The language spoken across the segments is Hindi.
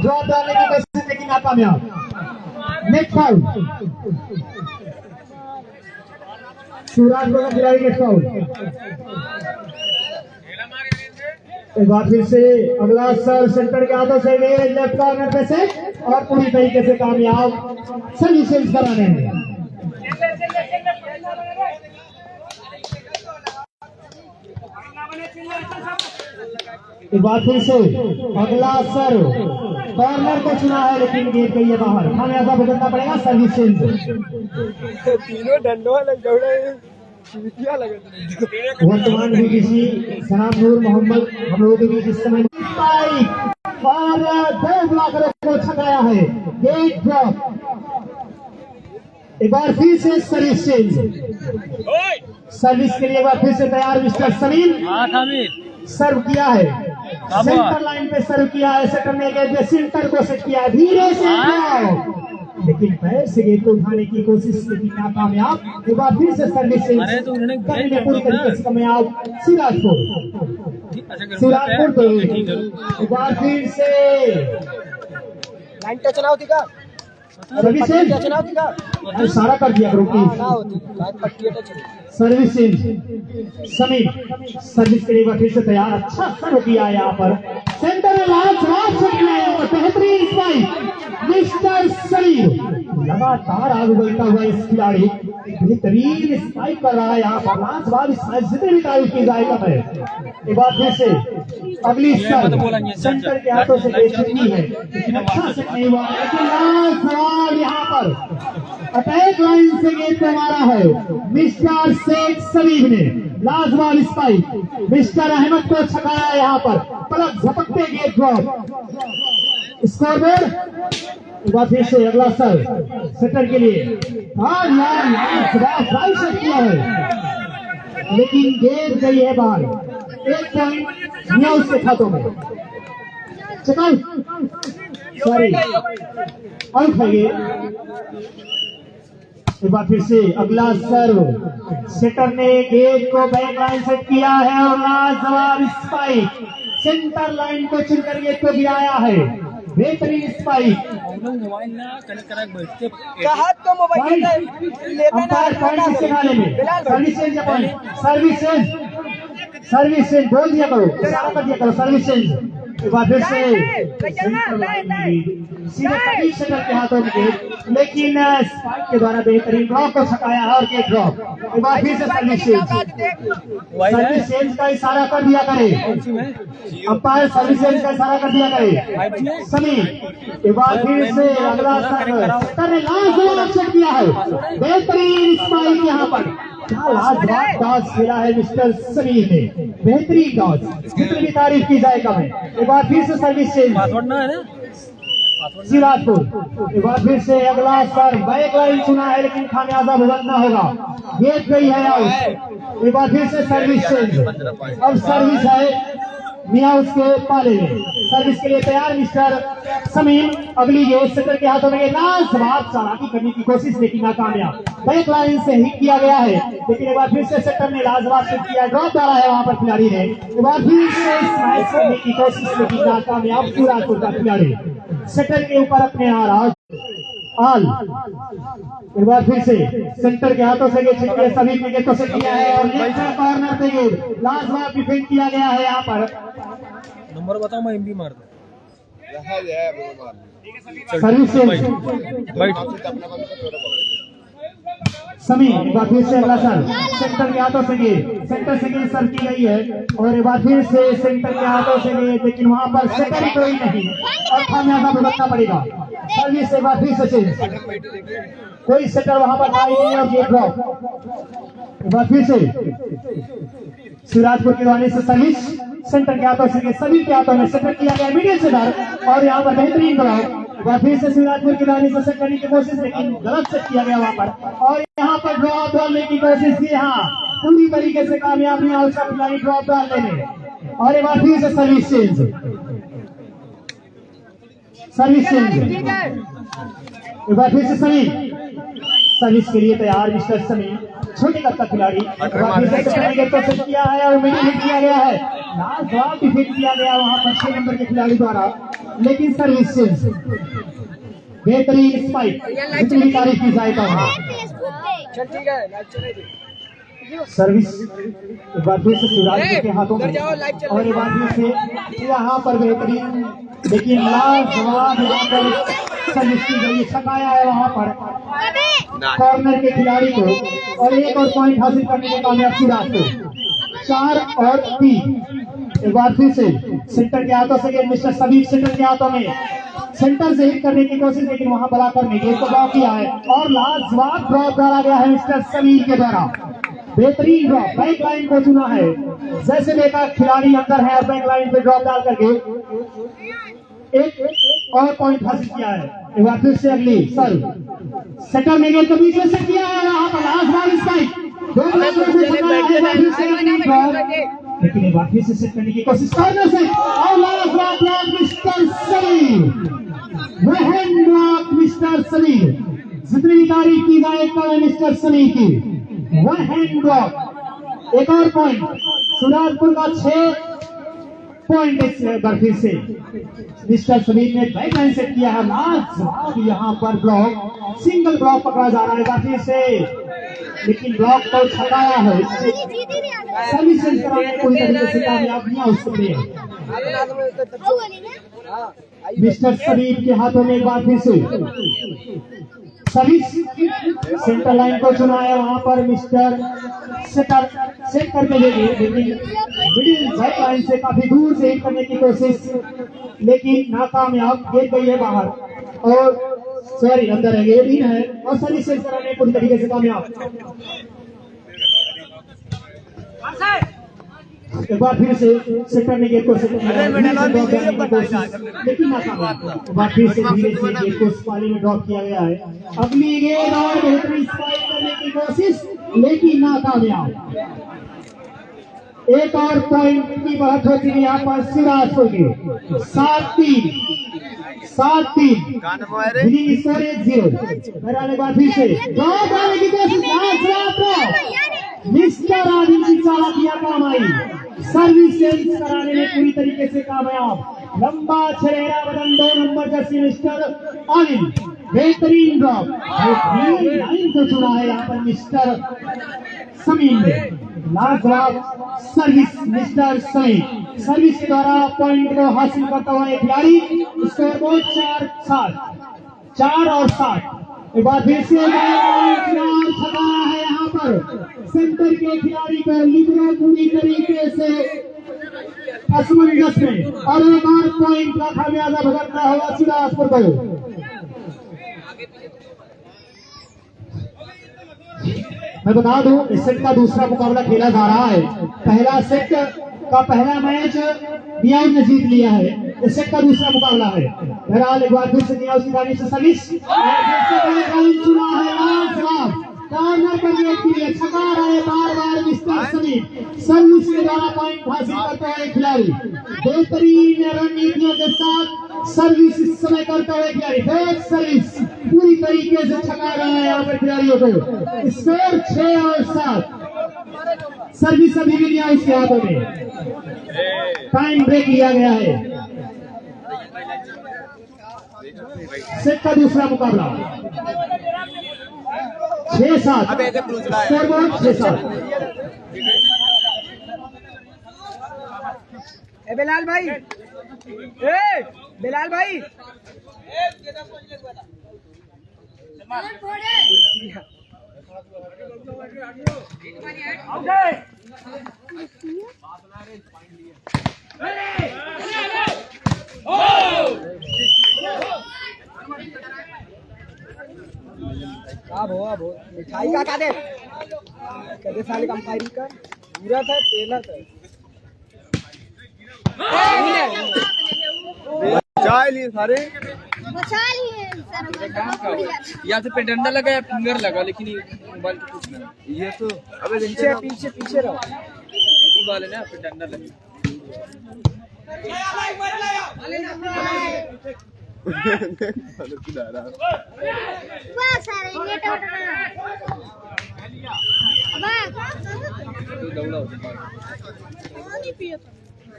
ड्रॉप डालने की कोशिश लेकिन नाकामयाब। नेट फाउल, शिवराज को खिलाड़ी नेट फाउल। एक बार फिर से अगला सर्व सेंटर के हाथों से गए लेफ्ट कॉर्नर पे से और पूरी तरीके से कामयाब सर्विसेज कराने में। एक बार फिर से अगला सर्व कॉर्नर को चुना है लेकिन गेट गई है बाहर। खामियाजा भुगतना पड़ेगा सर्विसेज। तीनों डंडों लग दौड़े वर्तमान बीबीसी सनाम नूर मोहम्मद हम लोगों के बीच इस समय और 2 ब्लॉकरों को छकाया है। Get drop. एक बार फिर से सर्विस चेंज। सर्विस के लिए एक बार फिर से तैयार मिस्टर समीर। सर्व किया है, सेंटर लाइन पे सर्व किया है। सेंटर ने सेंटर को सेट किया धीरे से, लेकिन पैर से गेट को उठाने की कोशिश की नाकामयाब। एक बार फिर से सर्विस करने में पूरी तरीके से कामयाब सिराजपुर। तो एक बार फिर से लाइन टच ना होती का सर्विसेज सारा कर दिया करो प्लीज। सर्विसेज समीर सर्विस के लिए फिर से तैयार। अच्छा सर्व किया है यहाँ पर सेंटर में बेहतरीन स्पाइक मिस्टर समीर। लगातार आगे बढ़ता हुआ इस खिलाड़ी बेहतरीन स्पाइक कर रहा है यहाँ पर। लाजवाब स्पाइक जितने भी तारीफ की जाएगा है। एक बार फिर से अगली सर्व सेंटर के हाथों से बेचनी है लेकिन अच्छा से नहीं हुआ। लेकिन लाजवाब यहाँ पर अटैक लाइन से गेट पे मारा है मिस्टर शेख समीर ने। लाजवाब स्पाइक मिस्टर अहमद को छकाया यहाँ पर। पलक झपकते गेट ड्रॉप। स्कोरबोर्ड एक बार फिर से अगला सर्व सेटर के लिए। हाँ यार शॉट किया है लेकिन गेट गई है बाहर। 1 पॉइंट न्यूज के खातों में। चकाई सॉरी आउट है ये। एक बार फिर से अगला सर्व सेटर ने गेट को बैक लाइन सेट किया है और लाजवाब स्पाइक सेंटर लाइन को चुनकर गेट को गिराया है। बेहतरीन स्पाइक। सर्विसेज बोल दिया करो, सारा कर दिया करो सर्विसेज। एक बार फिर से सीधे सेटर के हाथों में लेकिन स्पाइक के द्वारा बेहतरीन ड्रॉप को छकाया है और गेट ड्रॉप। एक बार फिर से सर्विसेज का इशारा कर दिया करे। अंपायर सर्विसेज का इशारा कर दिया करे समीर। एक बार फिर से अगला सेटर ने लाजवाब सेट किया है। बेहतरीन स्पाइक यहाँ पर। क्या लाजवाब टॉस खेला है मिस्टर समीर ने। बेहतरीन टॉस जितनी भी तारीफ की जाए कम है। एक बार फिर से सर्विस चेंज सिराजपुर। एक बार फिर से अगला सर बैक लाइन चुना है लेकिन खामियाजा भुगतना होगा। गेट गई है आउट। एक बार फिर से सर्विस चेंज। अब सर्विस है मियां उसके पाले में। सर्विस के लिए तैयार मिस्टर समीर। अगली गेट सेटर के हाथों में। लाजवाब चालाकी करने की कोशिश लेकिन नाकामयाब। बैक लाइन से हिट किया गया है लेकिन एक बार फिर से सेटर ने लाजवाब हिट किया। ड्रॉप डाला है वहां पर खिलाड़ी ने। एक बार फिर से स्माइल करने की कोशिश लेकिन नाकामयाब। सिराजपुर का खिलाड़ी सेटर के ऊपर अपने आल। एक बार फिर से सेंटर के हाथों से गेट छिटके सभी ने गेट को सेट किया है और लेफ्ट कॉर्नर पे गेट लाजवाब डिफेंड किया गया है यहाँ पर। नंबर बताओ मैं एमबी मार दूं। सर्विस समीर। एक बार फिर से अगला सर सेंटर के हाथों से गेट सेंटर से गेट सर की गई है और एक बार फिर से सेंटर के हाथों से गेट लेकिन वहां पर सेंटर कोई नहीं और खामियाजा भुगतना पड़ेगा। सर्विस एक बार फिर से चेंज। कोई सेटर वहां पर आई नहीं और गेट ड्रॉप। एक बार फिर से सिराजपुर के वाले से सर्विस सेंटर के हाथों से सभी के हाथों में सेटर किया गया मीडियम सेटर और यहाँ पर बेहतरीन ड्रॉप। फिर से सिराजपुर की रानी से सेट करने की कोशिश लेकिन गलत सेट किया गया वहां पर और यहाँ पर ड्रॉप डालने की कोशिश की। हाँ पूरी तरीके से कामयाब नहीं हुआ उसका खिलाड़ी ड्रॉप डालने में। और एक बार फिर से सर्विस चेंज। एक बार फिर से समीर सर्विस के लिए तैयार मिस्टर समीर। छोटे कद का खिलाड़ी तो सेट किया है और मिडिल हिट किया गया है। लाजवाब हिट किया गया वहां पर 6 नंबर के खिलाड़ी द्वारा। लेकिन सर्विस बेहतरीन स्पाइक, जितनी भी तारीफ की जाए कम है। चल ठीक है, लाइव चलेगी। सर्विस एक बार फिर से शिवराज के हाथों में, और एक बार फिर से यहाँ पर बेहतरीन लेकिन लाजवाब यहाँ पर सर्विस की गई, छकाया है वहाँ पर कॉर्नर के खिलाड़ी को, और एक और पॉइंट हासिल करने में कामयाब शिवराज को। 4 और 3। एक बार फिर से सेंटर के हाथों से गेंद, मिस्टर सबीर सेंटर के हाथों में, सेंटर से हिट करने की कोशिश, लेकिन वहां बलाकर ने गेंद को ड्रॉप किया है, और लाजवाब ड्रॉप डाला गया है मिस्टर सबीर के द्वारा। बेहतरीन ड्रॉप, बैक लाइन को चुना है, जैसे देखा खिलाड़ी अंदर है और बैक लाइन पे ड्रॉप डाल करके एक और पॉइंट हासिल किया है। एक बार फिर से अगली सर्व सेंटर में गेंद को बीच में से किया है, वहां पर लाजवाब स्ट्राइक, लेकिन एक बार फिर से सेट करने की कोशिश करने से, और लाजवाब ब्लॉक मिस्टर सलीम, वहन ब्लॉक मिस्टर सलीम, जितनी भी तारीफ की जाए कल मिस्टर सलीम की, वहन ब्लॉक। एक और पॉइंट सूरजपुर का 6 पॉइंट इस बार फिर से मिस्टर सलीम ने बैक लाइन सेट किया है, लाजवाब यहाँ पर ब्लॉक, सिंगल ब्लॉक पकड़ा जा रहा है बार फिर से, लेकिन ब्लॉक को छकाया है, सर्विस कराने में कोई तरीके से कामयाब नहीं हो सकते। मिस्टर सलीम के हाथों में एक बार फिर से सर्विस, सेंटर लाइन को चुना है, वहां पर मिस्टर सेटर सेट करके लेकिन मिडिल बैक लाइन से काफी दूर से हिट करने की कोशिश, लेकिन नाकामयाब, गिर गई है बाहर, और सॉरी अंदर है, गेट इन है, और सर्विस सेट कराने में पूरी तरीके से कामयाब। एक बार फिर से सेट करने की कोशिश, लेकिन नाकामयाब। एक बार फिर से धीरे से गेट को पाली में ड्रॉप किया गया है, अगली गेंद और बेहतरीन स्ट्राइक करने की कोशिश, लेकिन नाकामयाब। एक और पॉइंट की बढ़त होती है यहाँ पर सिराजपुर की, 7-3 विनिंग स्कोर 1-0। एक बार फिर से ड्रॉप करने की कोशिश, मिस्टर आदिल की चालाकियां काम आई, सर्विस चेंज कराने में पूरी तरीके से कामयाब, लंबा छरेरा बदन 2 नंबर जर्सी मिस्टर आदिल, बेहतरीन ड्रॉप, बेहतरीन लाइन को चुना है यहाँ पर मिस्टर समीम ने, लाजवाब सर्विस मिस्टर समीम, सर्विस के द्वारा पॉइंट को हासिल करता हुआ एक खिलाड़ी, स्कोर बोर्ड 4 और 7। एक बार फिर से छका है यहाँ पर सेंटर के खिलाड़ी को, लिबरो पूरी तरीके से असमंजस में, और एक और पॉइंट का खामियाजा भुगतना होगा सिराजपुर को। मैं बता दूं, इस सेट का दूसरा मुकाबला खेला जा रहा है, पहला सेट का पहला मैच नियाज ने जीत लिया है, इस सेट का दूसरा मुकाबला है। बहरहाल एक बार फिर से नियाज की रानी से सर्विस, चुना है लाजवाब, कॉर्नर करने के लिए छका रहे बार मिस्टर सलीम, सर्विस के द्वारा पॉइंट हासिल करता है खिलाड़ी, बेहतरीन रणनीतियों के साथ सर्विस इस समय करता हुआ खिलाड़ी, बैक सर्विस पूरी तरीके से छका रहा है यहाँ पर खिलाड़ियों को, स्कोर 6 और 7। सर्विस अभी भी नहीं इसके हाथों में, टाइम ब्रेक लिया गया है। सेट का दूसरा मुकाबला 6-7, स्कोर बोर्ड 6-7। बिलाल भाई, बिलाल भाई, मिठाई का कादे कदे साले कंपायरी का पूरा था, पहला था चाय लिए सारे यहाँ से पे डंडा लगा या फिंगर लगा, लेकिन मोबाइल के कुछ नहीं, ये तो अबे पीछे रहो, मोबाइल है ना पे डंडा लगा।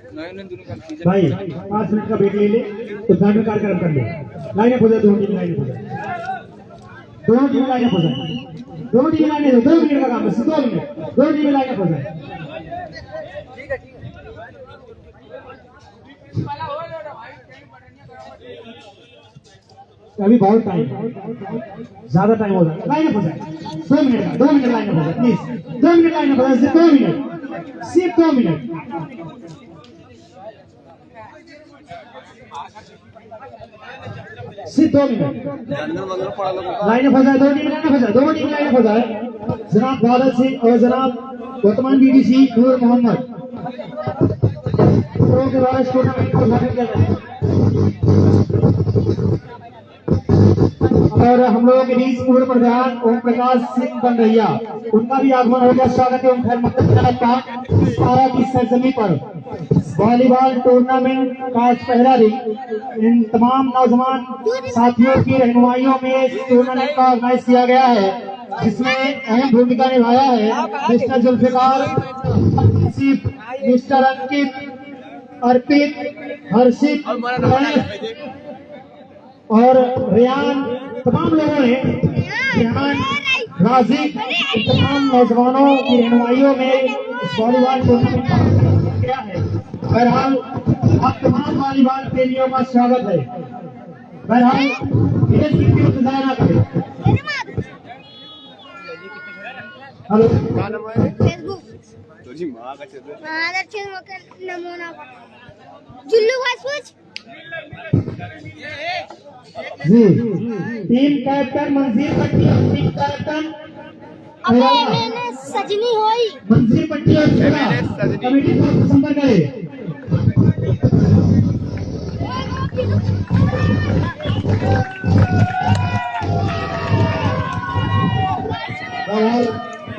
दोनों कंफ्यूजन भाई 5 मिनट का ब्रेक ले ले तो गार्ड में कार्यक्रम कर ले। लाइन अप हो जाए, दोनों टीम लाइन अप हो जाए, दोनों टीम लाइन अप हो जाए, दोनों टीम लाइन अप, 2 मिनट का काम है, 2 मिनट, दोनों टीम लाइन अप हो जाए। अभी बहुत टाइम, ज्यादा टाइम हो जाए, लाइन अप हो जाए, 2 मिनट का, 2 मिनट लाइन अप हो जाए प्लीज, 2 मिनट लाइन अप हो जाए, सिर्फ 2 मिनट, सिर्फ 2 मिनट, सिर्फ 2 मिनट लाइन अप हो जाए, 2 टीम लाइन अप हो जाए, 2 टीम लाइन अप हो जाए। जनाब बादल सिंह और जनाब वर्तमान बीडीसी नूर मोहम्मद प्रो के द्वारा टूर्नामेंट को उद्घाटन किया जाए। और हम लोगों के बीच पूर्व प्रधान ओम प्रकाश सिंह बनरैया, उनका भी आगमन हो गया। स्वागत है उनका पारा की सरजमी पर वॉलीबॉल टूर्नामेंट का आज पहला दिन। इन तमाम नौजवान साथियों की रहनुमाइयों में इस टूर्नामेंट का ऑर्गेनाइज किया गया है, जिसमें अहम भूमिका निभाया है मिस्टर जुल्फिकार, मिस्टर अंकित, अर्पित, हर्षित और रियान, तमाम लोगों ने, रियान, राजिक, तमाम नौजवानों की रहनुमाइयों में इस वॉलीबॉल टूर्नामेंट का किया है। बहरहाल आप तमाम वॉलीबॉल प्रेमियों का स्वागत है। बहरहाल इन्हें इंतजार न करें। हेलो, फेसबुक नमूना जुल्लू भाई सोच जी। टीम कैप्टन मंजीर पट्टी, टीम कैप्टन अबे मैंने सजनी होई मंजीर पट्टी और कमेटी को संपर्क करें।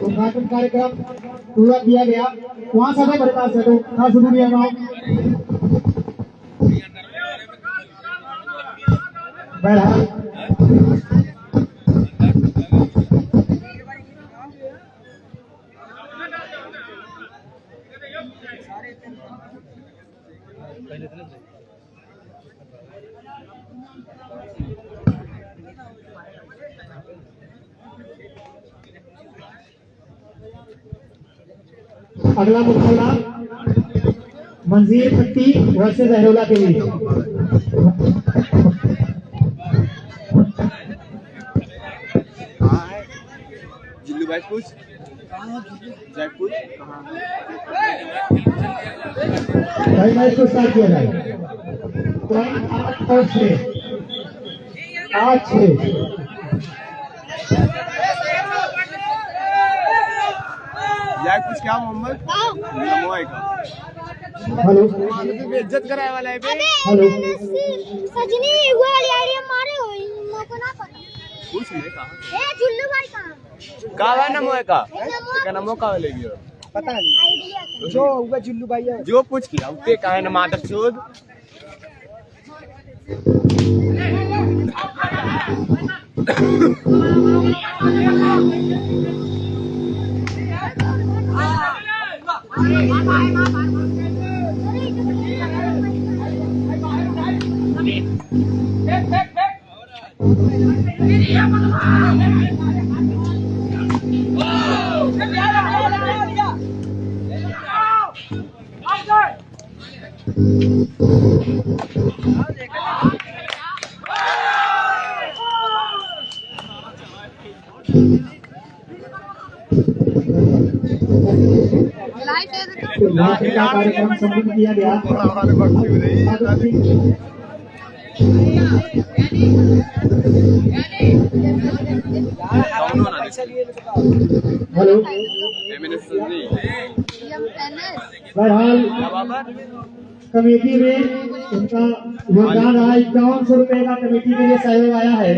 उद्घाटन कार्यक्रम पूरा किया गया। वहाँ से हटो, मेरे पास से हटो, कहाँ से दूर जाना। बहरहाल अगला मुकाबला मंजीर पट्टी वर्सेस अहरोला के बीच। जिल्लू भाई पूछ जयपुर भाई मैच को स्टार्ट किया जाए। पॉइंट 8 और 6, 8-6। कुछ क्या मोहम्मद हेलो, इज्जत कराए वाला है हेलो, सजनी वो वाली आईडी मारे हो इनको ना पता। पूछ ले कहां ए जुल्लू भाई कहां है नमो का नमो का लेगी पता नहीं आईडिया जो होगा जुल्लू भाई है जो पूछ किया उते कहां है न मादर चोद कार्यक्रम संपन्न किया गया। हेलो, बहरहाल कमेटी में उनका योगदान रहा। 5100 रुपए का कमेटी के लिए सहयोग आया है।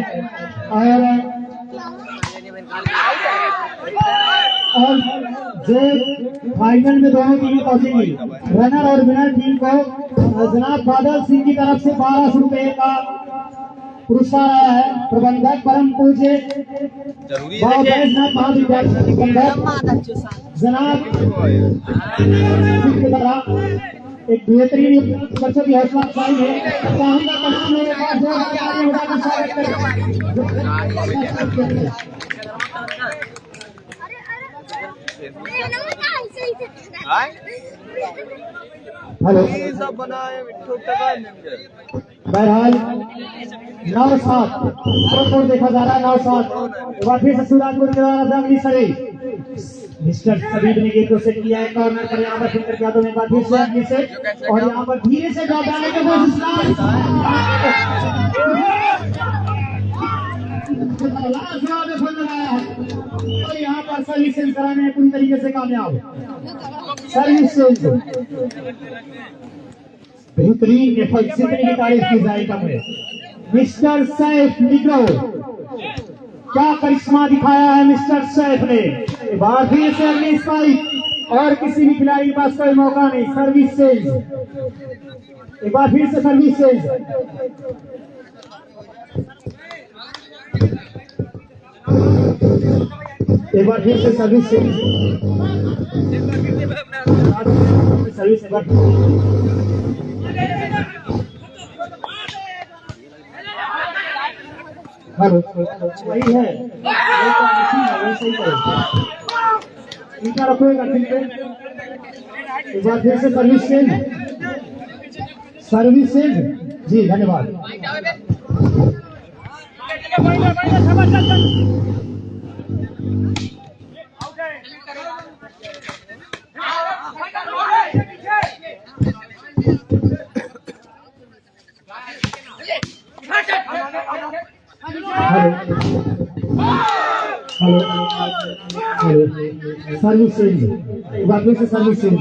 और जो फाइनल में दोनों टीमें पहुंचेंगी, रनर और विनर टीम को जनाब बादल सिंह की तरफ से 1200 रुपए का पुरस्कार आया है। प्रबंधक परम पूज्य जनाब एक बेहतरीन बच्चों की हौसला अफजाई है। चाहूंगा कमेटी में एक बार जोरदार तालियां बजाकर स्वागत करें। हेलो सब बनाए टका बहरहाल 9-7 स्कोर देखा जा रहा है। 9-7 एक बार फिर से सूरजपुर के द्वारा अगली सरे मिस्टर सबीब ने गेंद सेट किया है कॉर्नर पर। यहाँ पर फिर यादव ने बात फिर से अगली से और यहाँ पर धीरे से ड्रॉप डालने की कोशिश और यहाँ पर सर्विस सेंस कराने में पूरी तरीके से कामयाब। सर्विस सेंस बेहतरीन एफर्ट जितनी की तारीफ की जाए कम है। मिस्टर सैफ निग्रो क्या करिश्मा दिखाया है मिस्टर सैफ ने। एक बार फिर से अगली स्पाइक और किसी भी खिलाड़ी के पास कोई मौका नहीं। सर्विस सेंस एक बार फिर से सर्विस सेंस एक बार फिर से सर्विस सेंस सर्विस एक बार हेलो वही है वैसे ही करो इनका रखोगा ठीक है। एक बार फिर से सर्विस सेंस जी धन्यवाद। हेलो सर्विस सेंस एक बार फिर से सर्विस सेंस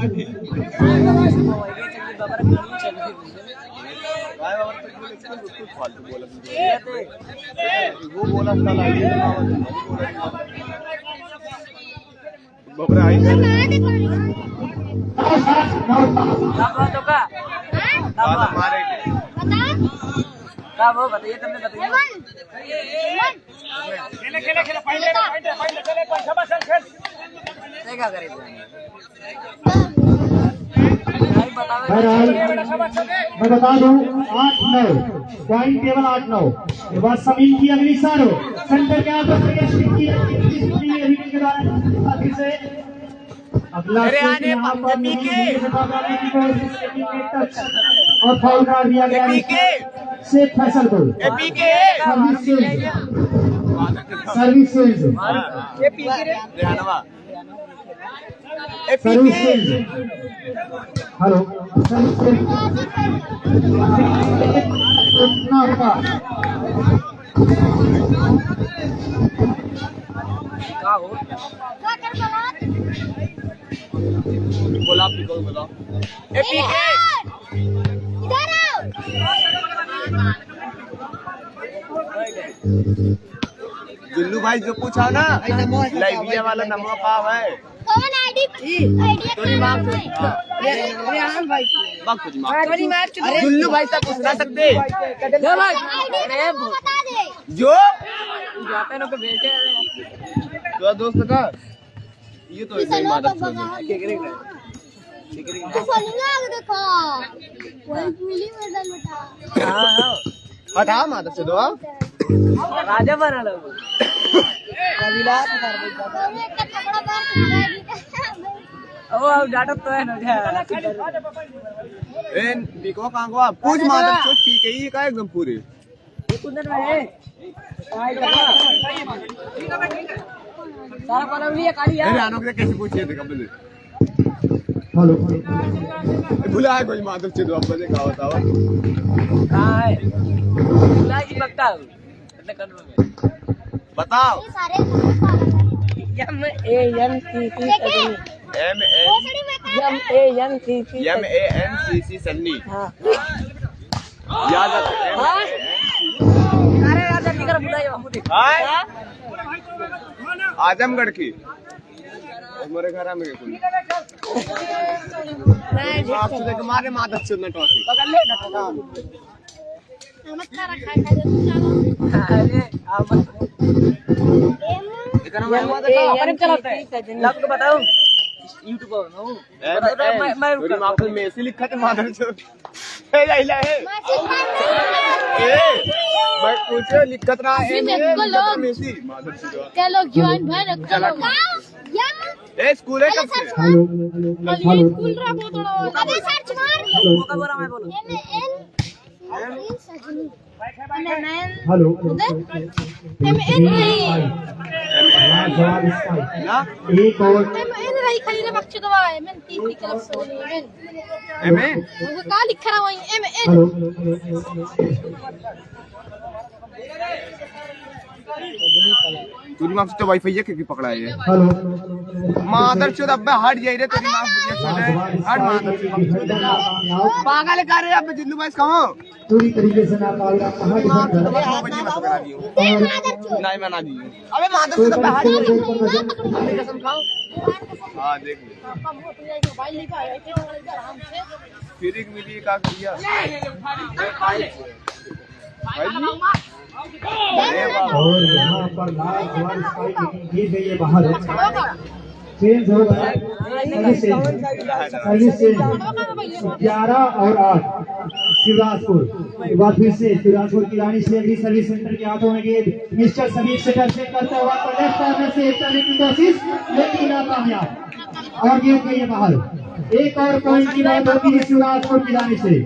वो बोला क्या वो बताइए तुमने बताइए क्या करें बहरहाल मैं बता दूं 8-9 पॉइंट टेबल 8-9। ये बात समीन की अगली सारो सेंटर के आगे से अगला और फाउल कर दिया गया शेख फैसल को। सर्विस सेंस हेलो इतना होगा बोला बोला इधर आओ। जुल्लू भाई जो पूछा ना लाइविया वाला नमवा पाव है कौन आईडी तो दिमाग से रेहान भाई जुल्लू भाई से पूछ ना सकते अरे बता दे जो जाते ना के बेटे तो दोस्त का ये तो एक मादक तो सोलूंगा देखो कोई मिली मेडल उठा हां हटा मादक से दो राजा बना लो रविलाल कर दे कपड़ा बाहर ओ अब डाटा तो है ना एन बिको कांगो आप कुछ मादक चोट पी के ही का एकदम पूरे ये कुंदन में है सारा कॉलम लिया काली यार अरे आनो के कैसे पूछिए थे कब से हेलो भुला कोई मादक से दो अब से का बताओ कहां है भुला की पक्का कितने कर में बताओ सारे MANCC सन्नी याद आता अरे यार जल्दी कर बुलाइए बाबू देख आजमगढ़ की मेरे घर में कोई आपसे देख मारे मादक से न टॉफी पकड़ ले नमस्कार रखा है जो अरे आप इतना मैं चलाता है आपको बताऊं यूट्यूब पर हूं मैं तेरी मां को मेसी लिखा थे मादर चोद ए लाइला है मैं पूछे लिखत रहा है मेसी मादर चोद चलो ज्वाइन भाई रखो ए स्कूल है कब से हेलो स्कूल रहा बहुत थोड़ा अबे सर्च मार का बोला मैं बोलूं हेलो एक और रही खलीने बख्श दवा है मैं तीन क्लब से एम ए वो का लिखा रहा वही एम हेलो तेरी मां से तो वाईफाई है कि पकड़ा है हेलो मादर चोद अब मैं हट जाई रे तेरी मां बुढ़िया चोद है हट मादर चोद पागल कर रहे अब जिल्लू भाई कहां पूरी तरीके से नाकाबिला कहाँ डिफेंड कर रहा बजे मत करा दियो नहीं मैं ना दियो अबे मादर है चोद अब हट अपनी कसम खाओ हां देख मोबाइल नहीं पाया आराम से फिर एक मिली का किया और यहाँ पर लाजवाब स्पाइक लेकिन गिर गई है बाहर चेंज हो गया सर्विस चेंज 11 और 8 शिवराजपुर एक बार फिर से शिवराजपुर की रानी से अगली सर्विस सेंटर के हाथों में गेंद मिस्टर समीर से टर्चेक करते हुए लेफ्ट कॉर्नर से एक करने की कोशिश लेकिन नाकामयाब और गेंद गई है बाहर एक और पॉइंट की बात होती है शिवराजपुर की रानी से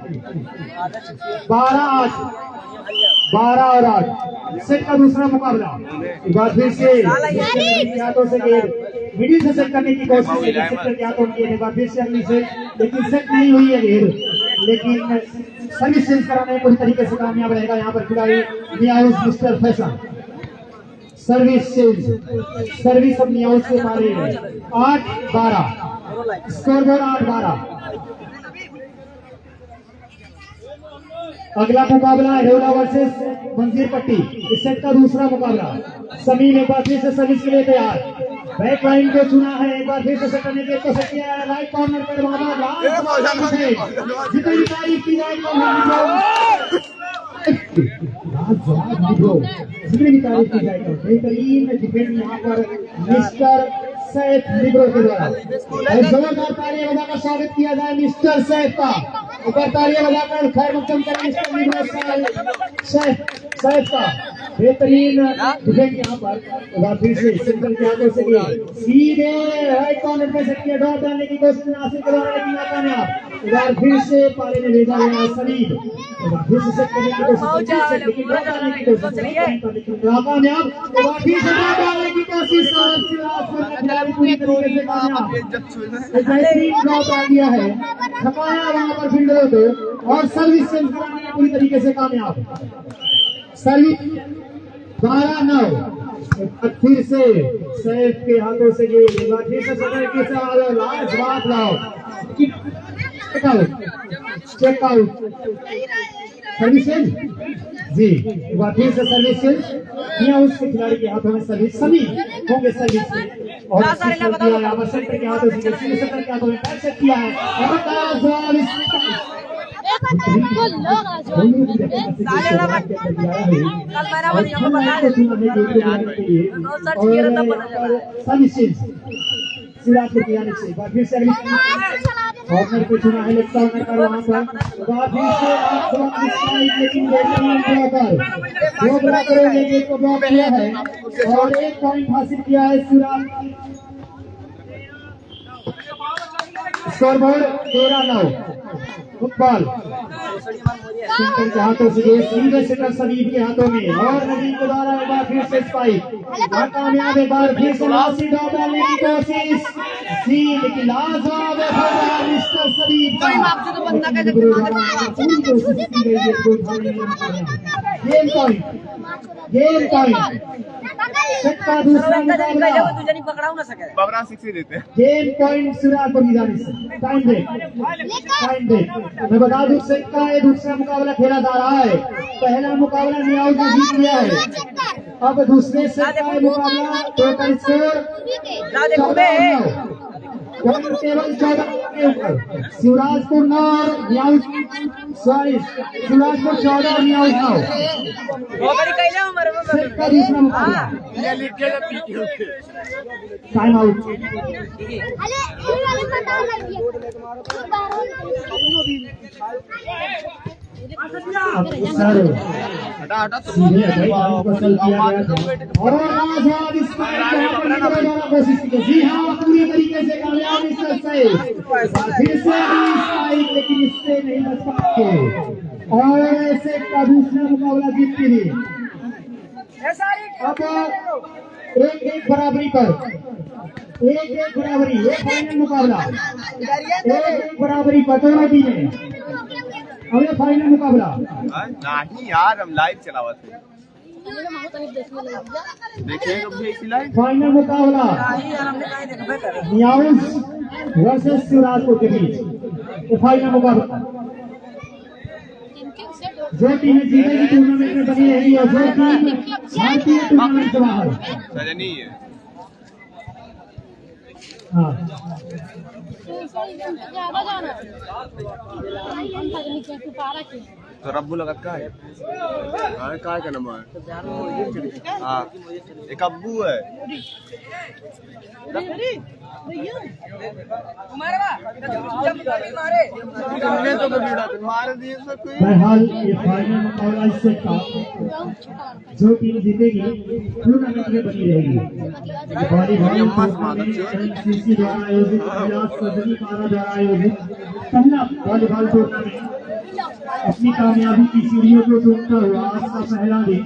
12 और 8 सेट का दूसरा मुकाबला एक बार फिर से हाथों से गेंद मिडिल से सेट करने की कोशिश सेक्टर के हाथों में एक बार फिर से अगली से लेकिन सेट नहीं हुई है गेंद लेकिन सर्विस चेंज कराने में पूरी तरीके से कामयाब रहेगा यहाँ पर खिलाड़ी मियाउस mister fashion service change service अब मियाउस के मारे 8-12 स्कोर बोर्ड 8-12 अगला मुकाबला हेवला वर्सेस मंजीर पट्टी इस सेट का दूसरा मुकाबला समीर एक बार फिर से सर्विस के लिए तैयार बैक लाइन को चुना है एक बार फिर से सेट करने के कोशिश किया है राइट कॉर्नर पर जितनी तारीफ की जाए जितनी भी तारीफ की जाए बेहतरीन डिफेंड यहाँ पर मिस्टर सैफ लिब्रो के द्वारा जोरदार तालियां बजाकर स्वागत किया जाए मिस्टर सैफ का ऊपर तालियां बजाकर खैर मकदम करें मिस्टर लिब्रो सैफ का बेहतरीन डिफेंड यहाँ पर फिर से सेंटर के हाथों से सीधे राइट कॉर्नर पे से किया डॉट डालने की कोशिश नासिर के द्वारा लेकिन नाकामयाब फिर से पाले ने भेजा गया सलीम फिर से सेट करने की कोशिश लेकिन डॉट डालने की कोशिश नाकामयाब फिर से डॉट डालने की कोशिश पूरी तरीके से कामयाब बेहतरीन ड्रॉप आ गया है थकाया वहां पर फील्डरों को और सर्विस चेंज कराने में पूरी तरीके से कामयाब सर्विस 12-9 फिर से सैफ के हाथों से गेंद फिर से सदर के साथ लाजवाब लाओ चेकआउट सर्विस चेंज जी एक बार फिर से सर्विस चेंज किया उसके खिलाड़ी के हाथों में सर्विस सभी होंगे सर्विस और सेंटर के हाथों से सेंटर के हाथों में पैसे किया है कॉर्नर पे चुना है लेफ्ट कॉर्नर पर वहां पर लेकिन दो ब्लॉकर गेंद को ब्लॉक किया है और एक पॉइंट हासिल किया है सूरज स्कोर बोर्ड 13-9 फुटबॉल सेंटर के हाथों से सीधे सेंटर सलीम के हाथों में और नदीम के द्वारा एक बार फिर से स्पाइक नाकामयाब एक बार फिर से लासी ड्रॉप डालने की कोशिश लेकिन लाजवाब mister Salim game point set का दूसरा मुकाबला तुझे नहीं पकड़ा ना सके बबरा 6 ही देते हैं गेम पॉइंट सूरज की जाने से टाइम ब्रेक मैं बता दूं सेट का ये दूसरा मुकाबला खेला जा रहा है पहला मुकाबला मियाउस ने जीत लिया है अब दूसरे सेट का मुकाबला टोटल स्कोर 14 केवल 14 के ऊपर शिवराजपुर 9 और मियाउस शिवराजपुर 14 और मियाउस 9 सेट का दूसरा मुकाबला ये लिख के जब पीछे होते टाइम आउट अरे ये वाले पता लग सर हटा हटा सीधे टाइम को चल दिया गया और आजाद इस्माइल को कोशिश की जी हाँ पूरी तरीके से कामयाब इस सही फिर से इस्माइल लेकिन इससे नहीं बच पाते और ऐसे का दूसरा मुकाबला जीतती हुई अब एक बराबरी पर एक बराबरी ये फाइनल मुकाबला एक बराबरी पर दोनों टीमें अब ये फाइनल मुकाबला नहीं यार हम लाइव चलावत थे देखे कभी ऐसी लाइव फाइनल मुकाबला नियाउस वर्सेस शिवराजपुर के बीच ये फाइनल मुकाबला जो टीमें जीतेगी टूर्नामेंट में बनी रहेगी और जो टीम भारतीय टूर्नामेंट से बाहर सजनी है हाँ तो रब्बू लगत का है काय का नाम है हाँ एक अब्बू है तुमने तो कभी मार दिए सब कोई बहरहाल ये फाइनल मुकाबला इससे का जो टीम जीतेगी टूर्नामेंट में बनी रहेगी वॉलीबॉल एनसीसी द्वारा आयोजित अभिलाष सदनी पारा द्वारा आयोजित पहला वॉलीबॉल टूर्नामेंट अपनी कामयाबी की सीढ़ियों को चूमता हुआ आज का पहला दिन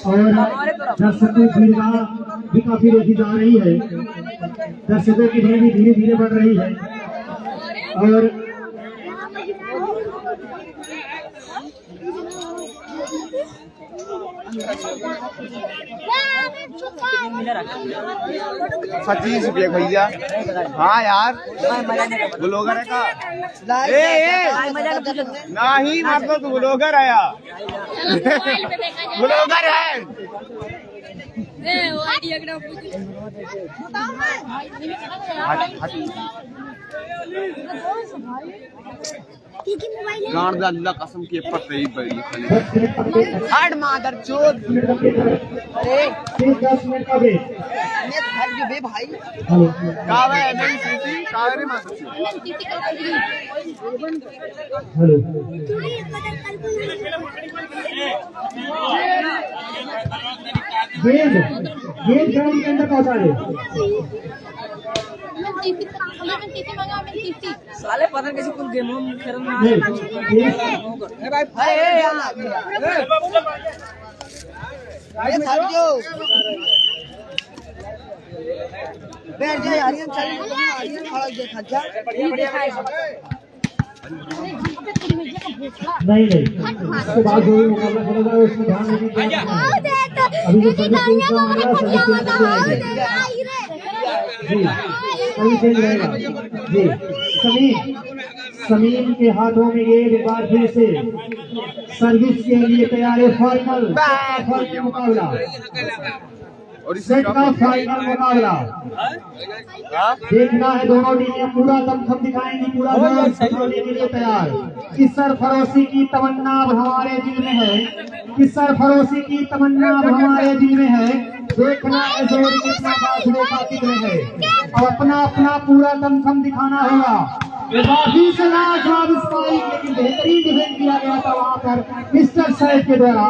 और दर्शकों की भीड़ भी काफी देखी जा रही है दर्शकों की भीड़ भी धीरे धीरे बढ़ रही है और ₹25 भैया हाँ यार ब्लॉगर है का नहीं मतलब तू ब्लॉगर आया ब्लॉगर है गांड अल्लाह कसम की पत्ते ही बड़ी हट मादर चोद अरे 10 मिनट का ब्रेक भाई कावे एनसीसी कावे मादर हेलो गेंद ग्राउंड के अंदर पहुंचा दे साले पता कैसे कुल गेम हम खेलना बैठ जाए आर्यन चल आर्यन खड़ा देखा जा नहीं उसके बाद जो मुकाबला करेगा उसमें ध्यान नहीं अभी जो सर्विस चेंज रहेगा जी समीम के हाथों में एक बार फिर से सर्विस के लिए तैयार है फाइनल मुकाबला सेट का फाइनल मुकाबला देखना है दोनों टीमें पूरा दमखम दिखाएंगी पूरा जोर दिखाने के लिए तैयार किस सरफरोशी की तमन्ना अब हमारे दिल में है किस सरफरोशी की तमन्ना अब हमारे दिल में है देखना है जोर कितना फासले का कितने है और अपना अपना पूरा दमखम दिखाना होगा काफी से लाजवाब स्पाइक लेकिन बेहतरीन डिफेंस किया गया था वहां पर मिस्टर सैफ के द्वारा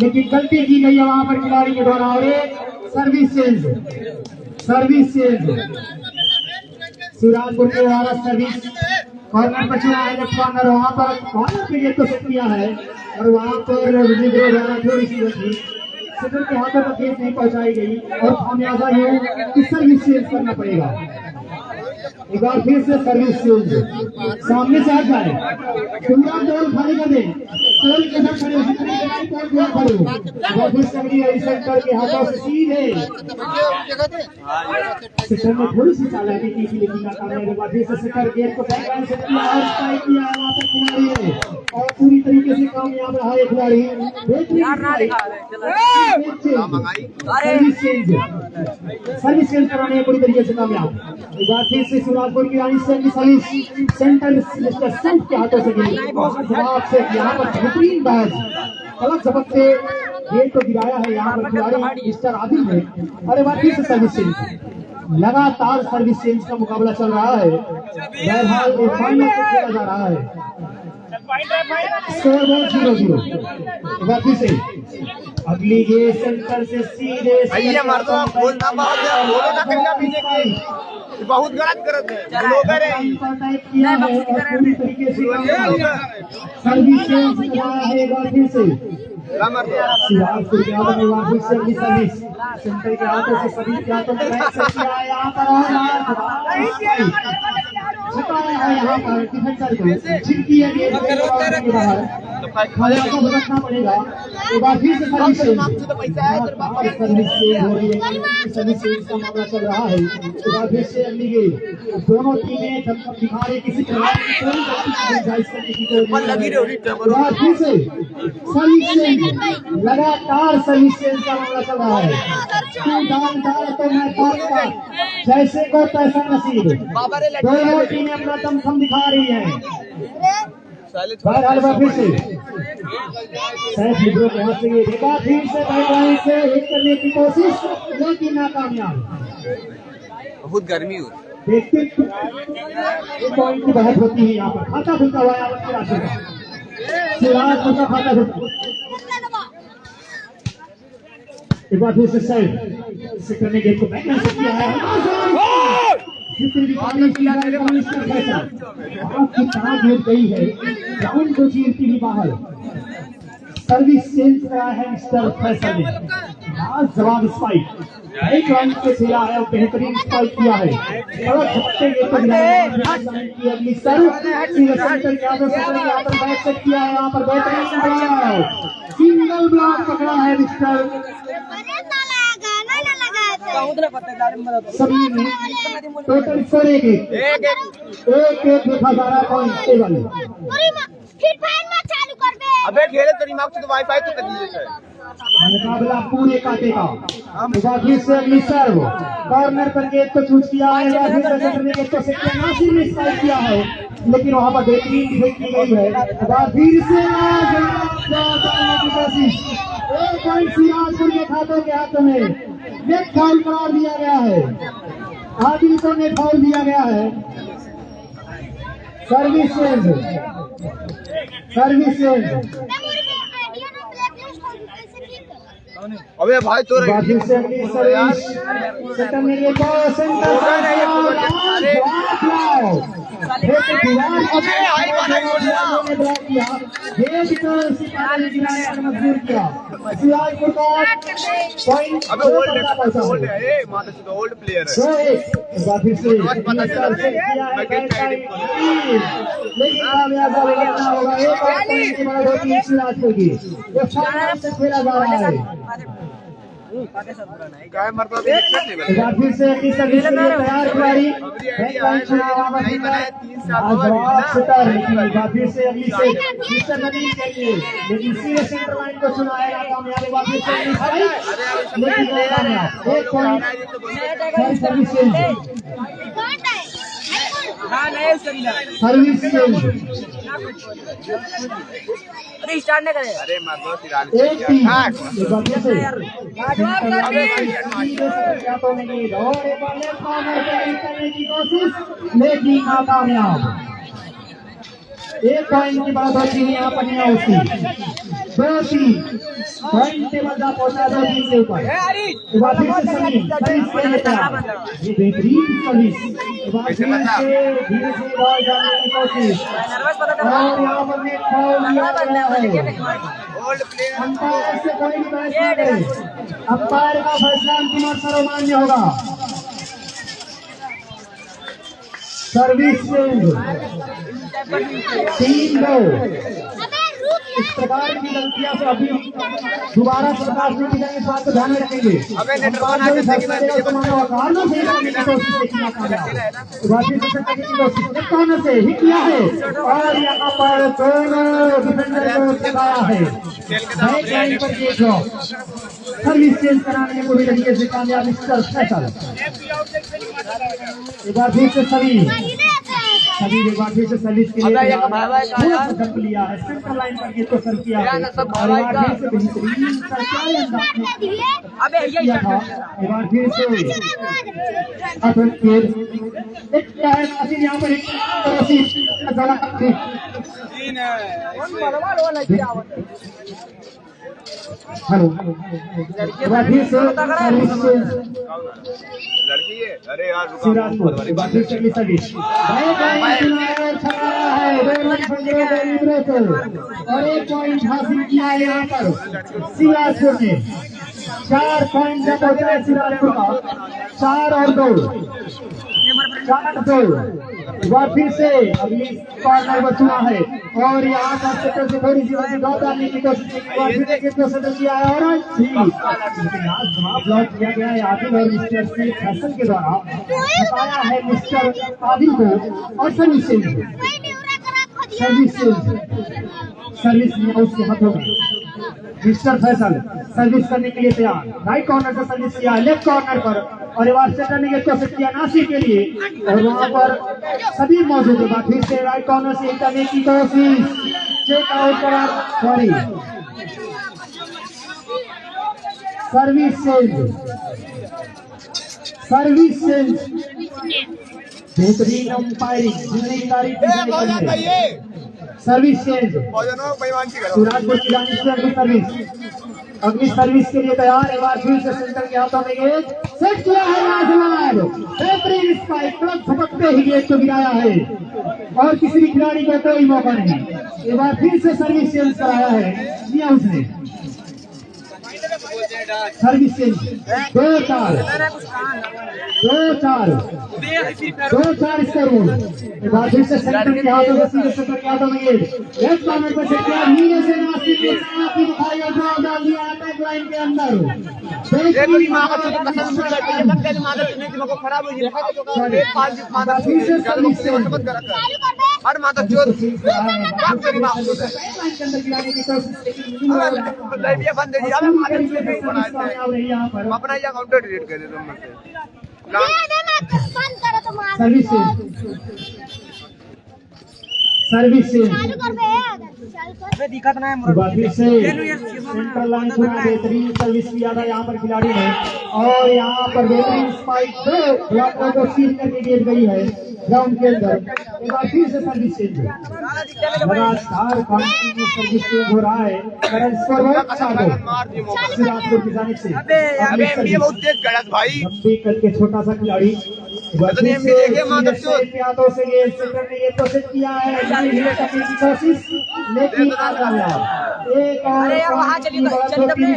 लेकिन गलती की गई है वहां पर खिलाड़ी के द्वारा और एक सर्विस चेंज शिवराजपुर के द्वारा सर्विस कॉर्नर पर चला है लेफ्ट कॉर्नर वहां पर कॉर्नर पे गेट को सेट किया है और वहां पर विजिग्रो द्वारा थोड़ी सी गलती सिटर के हाथों तक गेट नहीं पहुंचाई गई और खामियाजा ये कि सर्विस चेंज करना पड़ेगा एक बार फिर से सर्विस चेंज सामने से हट जाए पूरा गोल खाली कर दे गोल के साथ खड़े जितने खिलाड़ी गोल गोल खड़े वापस सगड़ी है सेंटर के हाथों से सीधे सेंटर में थोड़ी सी चालाकी की लेकिन नाकामयाब के बाद फिर से सेंटर गेट को बैकलाइन से किया और स्ट्राइक किया वहां पर खिलाड़ी है और पूरी तरीके से कामयाब रहा है खिलाड़ी सर्विस चेंज कराने में पूरी तरीके से कामयाब एक बार फिर से शिवराजपुर की रानी सर्विस सेंटर के हाथों से गिरी जवाब से यहाँ पर बेहतरीन बाज अलग झपक से ये तो गिराया है यहाँ पर खिलाड़ी मिस्टर आदिल ने। अरे बात फिर से सर्विस चेंज, लगातार सर्विस चेंज का मुकाबला चल रहा है। बहरहाल ये फाइनल से खेला जा रहा है। Score board 0-0। फिर से अगली ये सेंटर से सीधे भैया मार दो आप, बोल ना बात है, बोलो ना कहीं पीछे की बहुत गलत करत है ब्लॉगर है किया है और पूरी तरीके से सर्विस चेंज कराया है। फिर से सिराजपुर के हाथों में फिर से अगली सर्विस सेंटर के हाथों से सभी के हाथों में बैठ सकती है। यहाँ पर छकाया है, यहाँ पर डिफेंडर को छिड़की है बाहर को भुगतना पड़ेगा। एक बार फिर से सर्विस चेंज हो रही है, सर्विस चेंज का मामला चल रहा है। एक बार फिर से अगली गेम दोनों टीमें धमक दिखा रही, किसी प्रकार की कोई गुंजाइश करने की कोई नहीं है। फिर से सर्विस चेंज, लगातार सर्विस चेंज का मामला चल रहा है। तू डाल तो मैं पाऊंगा, जैसे को पैसा नसीब। दोनों टीमें अपना दमखम दिखा रही है। बहरहाल फिर से सैफ लिब्रो के हाथ से ये देखा, फिर से बैकलाइन से हिट करने की कोशिश लेकिन नाकामयाब। बहुत गर्मी हो देखते एक पॉइंट की बहस होती है यहाँ पर। खाता खुलता हुआ यहाँ पर सिराजपुर का खाता खुलता। एक बार फिर से सैफ से करने गेम को बैकलाइन से किया है। जितनी भी पानी की तरह गिर गई है, ग्राउंड को चीरती हुई बाहर। सर्विस चेंज करा है मिस्टर फैसल ने। जवाब स्पाइक एक रन से खेला है और बेहतरीन स्पाइक किया है। और छक्के ये तो की अगली सर्व सेंटर के आगे बैक सेट किया है। यहाँ पर बेहतरीन सिंगल ब्लॉक पकड़ा है मिस्टर सभी ने। टोटल स्कोर एक देखा जा रहा है पॉइंट टेबल। अबे खेले तो दिमाग से तो वाईफाई तो कर दीजिए। मुकाबला पूरे काटे का। फिर से अगली सर्व कॉर्नर पर गेट को चूज किया है। गेट को नासिर ने स्ट्राइक किया है, लेकिन वहां पर बेहतरीन डिफेंस की गई है। फिर से कोशिश, एक पॉइंट सिराजपुर के खातों के हाथों में। नेट फाउल करार दिया गया है, आदिल को नेट फाउल दिया गया है। Service change, service change. अबे भाई तो बाकी से अगली सर्विस सेंटर में ये बॉल सेंटर मजबूर किया सिराजपुर का पॉइंट। ओल्ड प्लेयर है बाकी से लेकिन कामयाब होगा। एक पॉइंट की बात होती है सिराजपुर की। ये फाइनल से खेला जा रहा है। फिर से तैयार खिलाड़ी फिर से अगली से मिस्टर नदीम के लिए, लेकिन सीधे सेंटर लाइन को चुनाएगा कामयाब। लेकिन एक point service change, service change. अरे स्टार्ट नहीं करे। अरे एक टीम करने की कोशिश लेकिन नाकामयाब। एक पॉइंट की बात होती है यहाँ पर नहीं होती। 2-3 पॉइंट टेबल जा पहुंचा 2-3 के ऊपर। ये बेहतरीन सर्विस धीरे से बॉल जाने की कोशिश और यहाँ पर नेट फाउल लिया गया है। अंपायर से कोई भी बहस नहीं करे, अंपायर का फैसला अंतिम और सर्वमान्य होगा। Service change 3-2। इस प्रकार की गलतियां से अभी दोबारा प्रकाश नहीं जाएंगे, इस बात को ध्यान में रखेंगे। कॉर्नर से हिट किया है और यहाँ पर दोनों डिफेंडर को लगाया है। सर्विस चेंज कराने में पूरी तरीके से कामयाब मिस्टर फैसल। एक बार फिर से सभी सभी एक बार फिर से सर्विस के लिए अबे ये तैयार। भाई भाई का थोड़ा यार। सा जंप लिया है, सेंटर लाइन पर ये तो सर्व किया है। यार ना सब और भाई एक बार का। फिर से बेहतरीन सरकारी अंदाज में अबे यही किया था। एक बार फिर से अतुल खेल एक टाइम असीम यहाँ पर एक असीम गला ठीक हेलो एक बार फिर से सर्विस लड़की है अरे यार रुको शिवराजपुर एक बार फिर से अगली सर्विस और एक पॉइंट हासिल किया है यहाँ पर शिवराजपुर ने 4 पॉइंट जब होता है शिवराजपुर का 4 और 2 एक बार फिर से अगली कॉर्नर पर चुना है और यहाँ पर सेक्टर से थोड़ी सी वजह ड्रॉप डालने की कोशिश की। एक बार फिर से कितना सेटल किया है और ब्लॉक किया गया है आदिल और मिस्टर से फैसल के द्वारा हटाया है मिस्टर आदिल को और सर्विस उसके हाथों में मिस्टर फैसल सर्विस करने के लिए तैयार। राइट कॉर्नर से सर्विस किया लेफ्ट कॉर्नर पर और एक बार सेटर ने कोशिश किया नासिर के लिए और वहां पर सभी मौजूद है। फिर से राइट कॉर्नर से करने की कोशिश चेक आउट करा सॉरी सर्विस बेहतरीन अंपायरिंग जिम्मेदारी सर्विस चेंज शिवराजपुर की जानिब से अगली सर्विस के लिए तैयार। एक बार फिर से सेंटर के हाथों में गेंद सेट किया है लाजवाब बेहतरीन स्पाइक क्लब झपकते ही गेंद को गिराया है और किसी भी खिलाड़ी को कोई मौका नहीं। एक बार फिर से सर्विस चेंज कराया है मियां उसने सर्विस चेंज 2-4 स्कोर बोर्ड। एक बार फिर से सेंटर के हाथों में सीधे सेंटर के हाथों में गेंद लेफ्ट कॉर्नर पर सेट किया नीचे से नासिर के साथ ही दिखाई और ड्रॉप डाल दिया अटैक लाइन के अंदर। खराब हो गई हर माता चोर अपना या काउंटर डिलीट कर दे तुम सर्विस अबे दिक्कत ना है सेंट्रल लाइन पर बेहतरीन सर्विस किया था यहाँ पर खिलाड़ी ने और यहाँ पर बेहतरीन स्पाइक 2 ब्लॉकों को सील करके गिर गई है ग्राउंड के अंदर। एक बार फिर से सर्विस चेंज लगातार कंटिन्यू सर्विस चेंज हो रहा है। करंट स्कोर बहुत अच्छा हो शिवराजपुर की जानिब से बहुत तेज गलत भाई लंबी कद के छोटा सा खिलाड़ी हाथों से गेंद सेंटर ने ये कोशिश किया है करने की कोशिश लेकिन एक और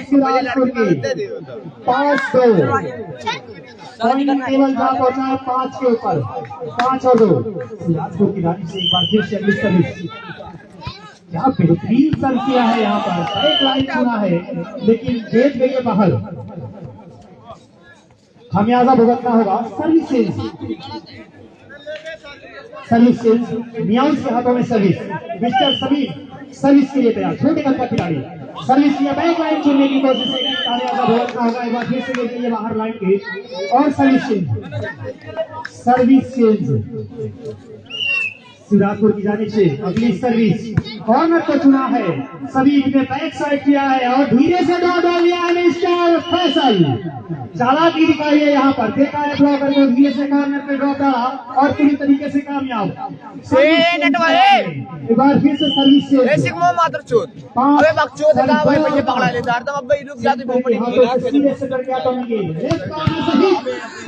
शिवराजपुर की 5-2 केवल जहाँ पहुंचा है 5 के ऊपर 5 और 2 शिवराजपुर की जानिब से एक बार फिर से सर्विस क्या बेहतरीन सर्व किया है। यहाँ पर एक लाइन चुना है लेकिन गेट गई है बाहर खमियाजा भुगतना होगा। सर्विस मियां के हाथों में सर्विस मिस्टर समीर सर्विस के लिए तैयार छोटे कद का खिलाड़ी सर्विस किया बैक लाइन चुनने की कोशिश है खमियाजा भुगतना होगा। एक बार फिर से लेके ये बाहर लाइन के और सर्विस चेंज शिवराजपुर की जानिब से अगली सर्विस कॉर्नर को चुना है सभी ने बैक साइड किया है और धीरे से ड्रॉप डाल दिया है मिस्टर फैसल चालाकी दिखाई है यहाँ पर देखा है ब्लॉकर को धीरे से कॉर्नर पे ड्रॉप डाला और पूरी तरीके से कामयाब। एक बार फिर से सर्विस से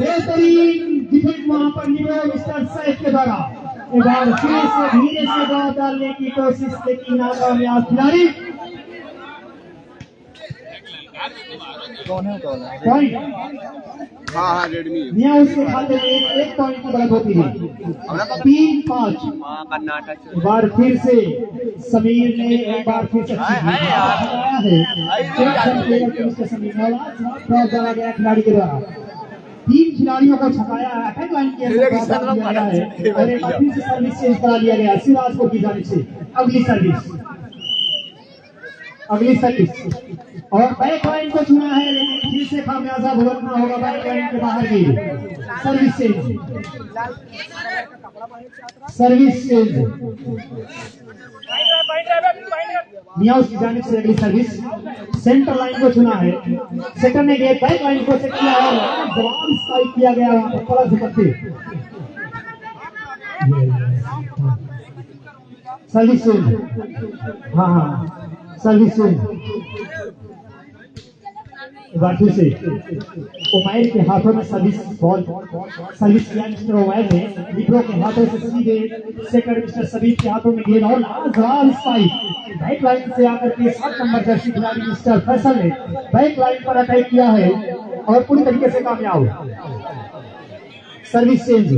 बेहतरीन डिफेंस वहाँ पर मिस्टर सैफ के द्वारा एक बार फिर से धीरे से ड्रॉप डालने की कोशिश लेकिन नाकामयाब खिलाड़ी पॉइंट रेडमी मियां उसके खाते में एक पॉइंट की बढ़त होती है 3-5। एक बार फिर से समीर ने एक बार फिर से हटाया है समीर ड्रॉप डाला गया खिलाड़ी के द्वारा 3 खिलाड़ियों को छकाया है अटैक लाइन के अंदर है और एक बार फिर से सर्विस चेंज करा लिया गया शिवराजपुर की जानिब से। अगली सर्विस अगली सर्विस और बैक लाइन को चुना है, लेकिन फिर से खामियाजा भुगतना होगा। बैक लाइन के बाहर की सर्विस चेंज मियाँ की जानिब से अगली सर्विस सेंटर लाइन को चुना है। सेंटर ने गए बैक लाइन को सेट किया और जवाब स्ट्राइक किया गया वहां पर पलट झपकते। सर्विस चेंज, हाँ सर्विस चेंज। फिर से उमैर के हाथों में सर्विस बॉल सर्विस किया मिस्टर उमैर ने। लिब्रो के हाथों से सीधे सेकंड मिस्टर सबीर के हाथों में गेंद और लाजवाब स्पाइक बैक लाइन से आकर के 7 नंबर जर्सी खिलाड़ी मिस्टर फैसल ने बैक लाइन पर अटैक किया है और पूरी तरीके से कामयाब। Service change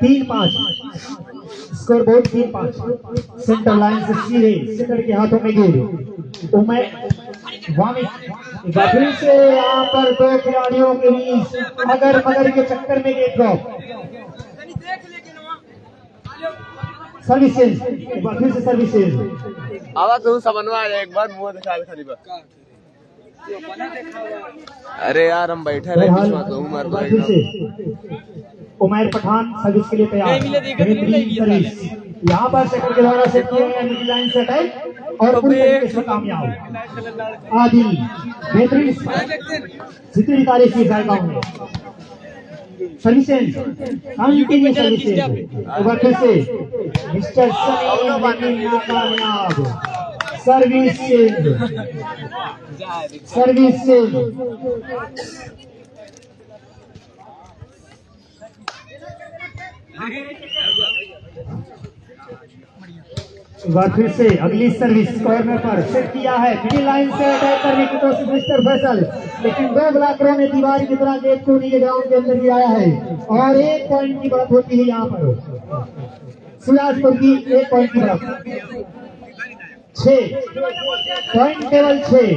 3-5 score board 3-5। Centre line से सीधे सेंटर के हाथों में गेंद उमैर फिर से यहाँ पर 2 खिलाड़ियों के बीच अगर मगर के चक्कर में गेंद ड्रॉप। सर्विस चेंज, फिर से सर्विस चेंज। आवाज तो समझवा एक बार मुंह दिखा दे खाली बस। अरे यार हम बैठे रहे बीच में तो उमर भाई उमैर पठान सर्विस के लिए तैयार। सर्विस यहाँ पर सेकंड के द्वारा सेट किया गया मिडिल लाइन से अटैक और पूरी तरीके से कामयाब। आदिल बेहतरीन जितनी तारीफ की जाएगा उन्हें। Service change continue service change. फिर से मिस्टर सनी नाकामयाब। Service change service change. फिर से अगली सर्विस कॉर्नर पर सेट किया है। मिडिल लाइन से अटैक करने की कोशिश मिस्टर फैसल, लेकिन 2 ब्लॉकरों ने दीवार की तरह गेट को नीचे ग्राउंड के अंदर गिराया है और 1 पॉइंट की बढ़त होती है। यहाँ पर सिराजपुर की 1 पॉइंट की बढ़त। 6 पॉइंट टेबल 6-3।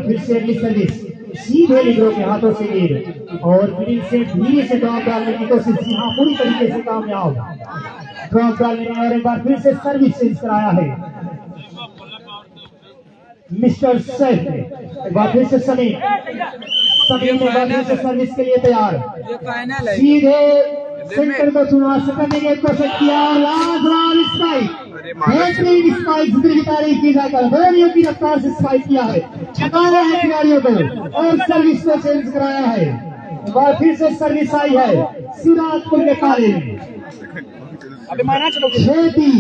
फिर से अगली सर्विस सीधे लिब्रो के हाथों से गेंद और मिडिल से धीरे से ड्रॉप डालने की कोशिश। यहाँ पूरी तरीके से कामयाब ड्रॉप डालने में और एक बार फिर से सर्विस चेंज कराया है मिस्टर सैफ ने। एक बार फिर से समीर ने फिर से सर्विस के लिए तैयार। सीधे सेंटर को चुना, सेंटर ने गेंद को सेट किया और लाजवाब स्पाइक। बेहतरीन स्पाइक जितनी तारीफ की जाकर दोनों की रफ्तार से स्पाइक किया है, छकाया है खिलाड़ियों को और सर्विस को चेंज कराया है। एक बार फिर से सर्विस आई है सिराजपुर के काले। 6-3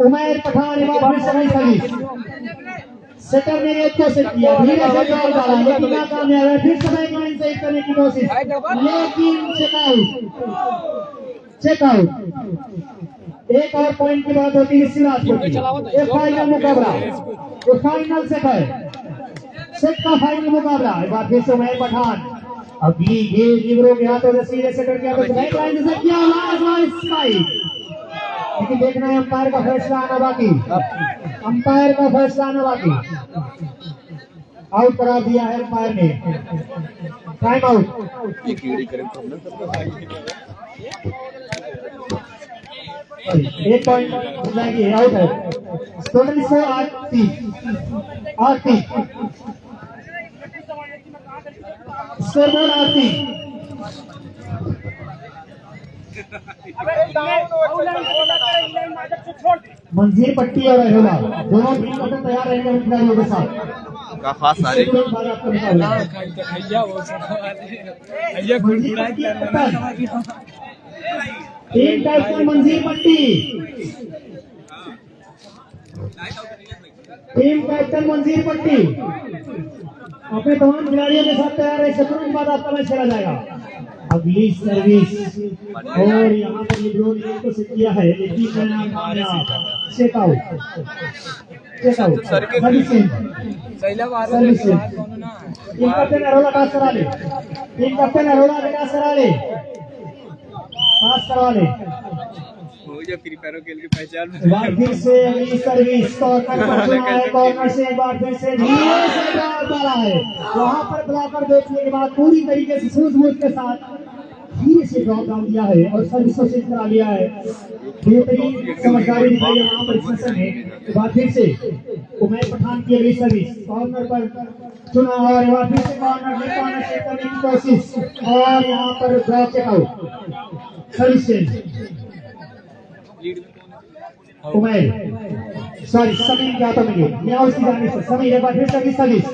उमैर पठान सर्विस। सेटर ने गेंद को सेट किया, धीरे से ड्रॉप डाला लेकिन नाकामयाब है। फिर से बैक लाइन से हिट करने की कोशिश लेकिन चेकआउट। 1 और पॉइंट की बात होती है सिराजपुर की। ये फाइनल मुकाबला, ये फाइनल सेट है, सेट का फाइनल मुकाबला। एक बार फिर से उमैर पठान अगली गेंद लिब्रो के हाथों से सीधे सेटर के हाथों से बैक लाइन से किया लाजवाब स्ट्राइक। लेकिन देखना है अंपायर का फैसला आना बाकी, अंपायर का फैसला आना बाकी। आउट करार दिया है अंपायर ने, टाइम आउट। 1 पॉइंट जाएगी, आउट है। टोटल से 8-3 स्कोर बोर्ड 8-3। मंजीर पट्टी और अरोड़ा दोनों टीम को तैयार रहेंगे खिलाड़ियों के साथ। टीम कैप्टन मंजीर पट्टी, टीम कैप्टन मंजीर पट्टी अपने तमाम खिलाड़ियों के साथ तैयार है। तुरंत बाद आपका मैच खेला जाएगा। अगली सर्विस और यहाँ पर लिब्रो ने को सेट किया है लेकिन checkout service team captain Arora pass करा ले, टीम कैप्टन अरोड़ा विकास करा ले, पास करवा ले। फिर से अगली सर्विस कॉर्नर से एक बार फिर से धीरे से डाला है। वहां पर ब्लॉकर देखने के बाद पूरी तरीके से सूझबूझ के साथ धीरे से ड्रॉप डाउन दिया है और सर्विस को चेंज करा लिया है। बेहतरीन समझदारी दिखाई है वहां पर इस सेशन में। एक बार फिर से उमैर पठान की अगली सर्विस कॉर्नर पर चुना और एक बार फिर से कॉर्नर में कॉर्नर से करने की कोशिश और यहाँ पर drop check out. Service change Umair sorry Sameer के हाथों में गया उसकी जाने से समीर एक बार फिर सर्विस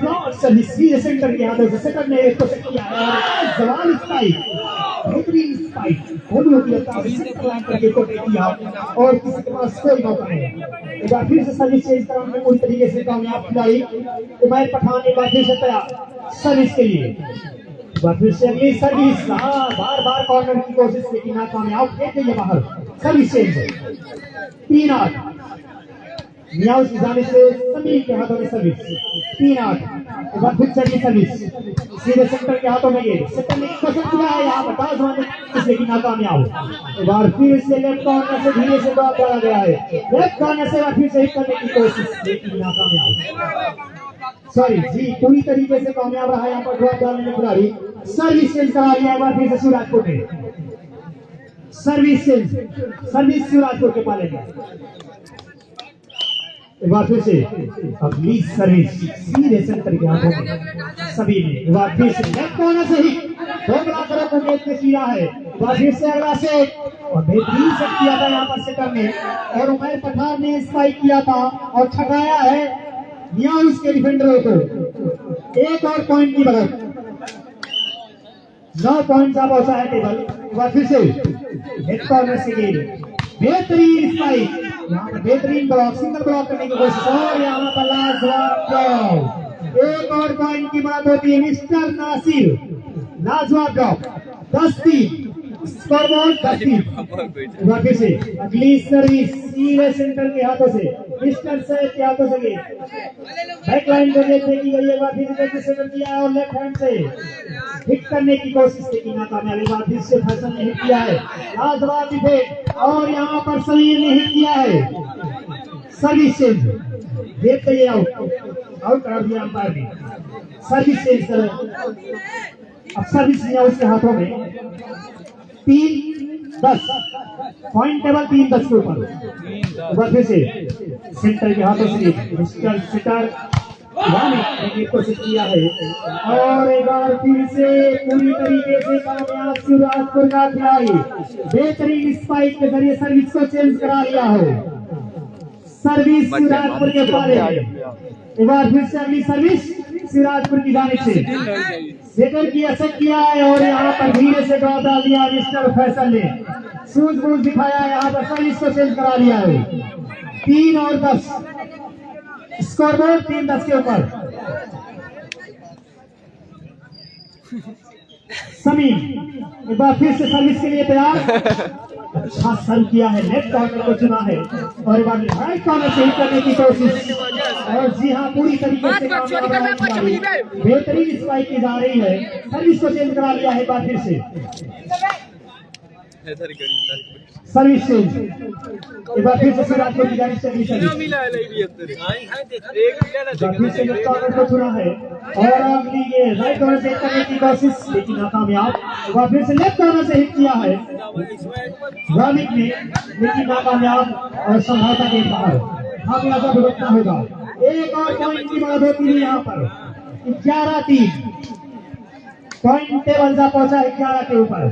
ब्लॉक सर्विस सीधे सेंटर के हाथों से सेकंड ने एक को सेट किया है जवान स्पाइक बेहतरीन स्पाइक होगी होती है सेंटर लाइन पर एक को टेक किया और किसी के पास कोई मौका नहीं। एक बार फिर से सर्विस चेंज कराने में पूरी तरीके से कामयाब खिलाड़ी उमैर पठान एक बार फिर से तैयार सर्विस के लिए। बार फिर से अगली सर्विस बार बार कॉर्नर की कोशिश लेकिन नाकामयाब फेंक दिया बाहर। सर्विस चेंज 3-8 मियाँ की जाने से समीर के हाथों में सर्विस 3-8। एक बार फिर चढ़ी सर्विस सीधे सेंटर के हाथों में ये सेंटर में कोशिश किया है यहाँ पर टास मारने की लेकिन नाकामयाब। एक बार फिर से लेफ्ट कॉर्नर से धीरे से ड्रॉप डाला गया है लेफ्ट कॉर्नर से फिर से हिट करने की कोशिश लेकिन नाकामयाब। सॉरी जी पूरी तरीके से कामयाब रहा यहाँ पर ड्रॉप डालने में खिलाड़ी। सर्विस चेंज करा लिया एक बार फिर से शिवराजपुर ने सर्विस चेंज सर्विस शिवराजपुर के पाले में। एक बार फिर से अगली सर्विस सीधे सेंटर के हाथों में सभी ने एक बार फिर से लेफ्ट कॉर्नर से ही ढोकला करो को गेट पे किया है। एक बार फिर से अगला से और बेहतरीन सेट किया था यहाँ पर सेटर ने और उमैर पठान ने स्पाइक किया था और ठगाया है मियाँ उसके डिफेंडरों को। एक और पॉइंट की बगल 9 पॉइंट का पहुंचा है टेबल। एक बार फिर से हेड कॉर्नर से गेंद बेहतरीन स्पाइक यहाँ पर बेहतरीन ब्लॉक सिंगल ब्लॉक करने की कोशिश और यहाँ पर लाजवाब एक और पॉइंट की बात होती है मिस्टर नासिर लाजवाब ड्रॉप 10-3 स्कोरबोर्ड 10-3। वापस से अगली सर्विस सीधे सेंटर के हाथों से मिस्टर सैयद के हाथों से बैकलाइन को देखी गई है। वापस से किया और लेफ्ट हैंड से हिट करने की कोशिश की नाकामयाब। एक बार फिर से फैसल ने हिट किया है लाजवाब डिफेंस और यहाँ पर समीर ने हिट किया है। सर्विस चेंज देखते ही आउट कर दिया अंपायर ने। सर्विस चेंज अब सर्विस लिया उसके हाथों में 3-10 पॉइंट टेबल 3-10 के ऊपर। फिर से सेंटर के हाथों से मिस्टर सिटर ने कोशिश किया है और एक बार फिर से पूरी तरीके से कामयाब शिवराजपुर का खिलाड़ी बेहतरीन स्पाइक के जरिए सर्विस को चेंज करा लिया है। सर्विस शिवराजपुर के पाले। एक बार फिर से अगली सर्विस शिवराजपुर की जानिब से सेटर की असर किया है और यहाँ पर धीरे से ड्रॉप डाल दिया मिस्टर फैसल ने सूझबूझ दिखाया है। यहाँ पर सर्विस को चेंज करा लिया है 3 और 10 स्कोरबोर्ड 3-10 के ऊपर। समीर एक बार फिर से सर्विस के लिए तैयार अच्छा सर्व किया है लेफ्ट कॉर्नर को चुना है और एक बार राइट कॉर्नर से हिट करने की कोशिश और जी हाँ पूरी तरीके से बेहतरीन स्पाइक की जा रही है। सर्विस को चेंज करा लिया है एक बार फिर से सर्विस चेंज एक बार फिर से शिवराजपुर की जानिब से अगली सर्विस कॉर्नर को चुना है और अगली ये राइट कॉर्नर से हिट करने की कोशिश लेकिन नाकामयाब। एक बार फिर से लेफ्ट कॉर्नर से हिट किया है रामिक ने लेकिन नाकामयाब और संभावना के बाहर खामियाजा भुगतना होगा। एक और पॉइंट की बात होती है यहाँ पर 11-3 पॉइंट टेबल जा पहुंचा 11 के ऊपर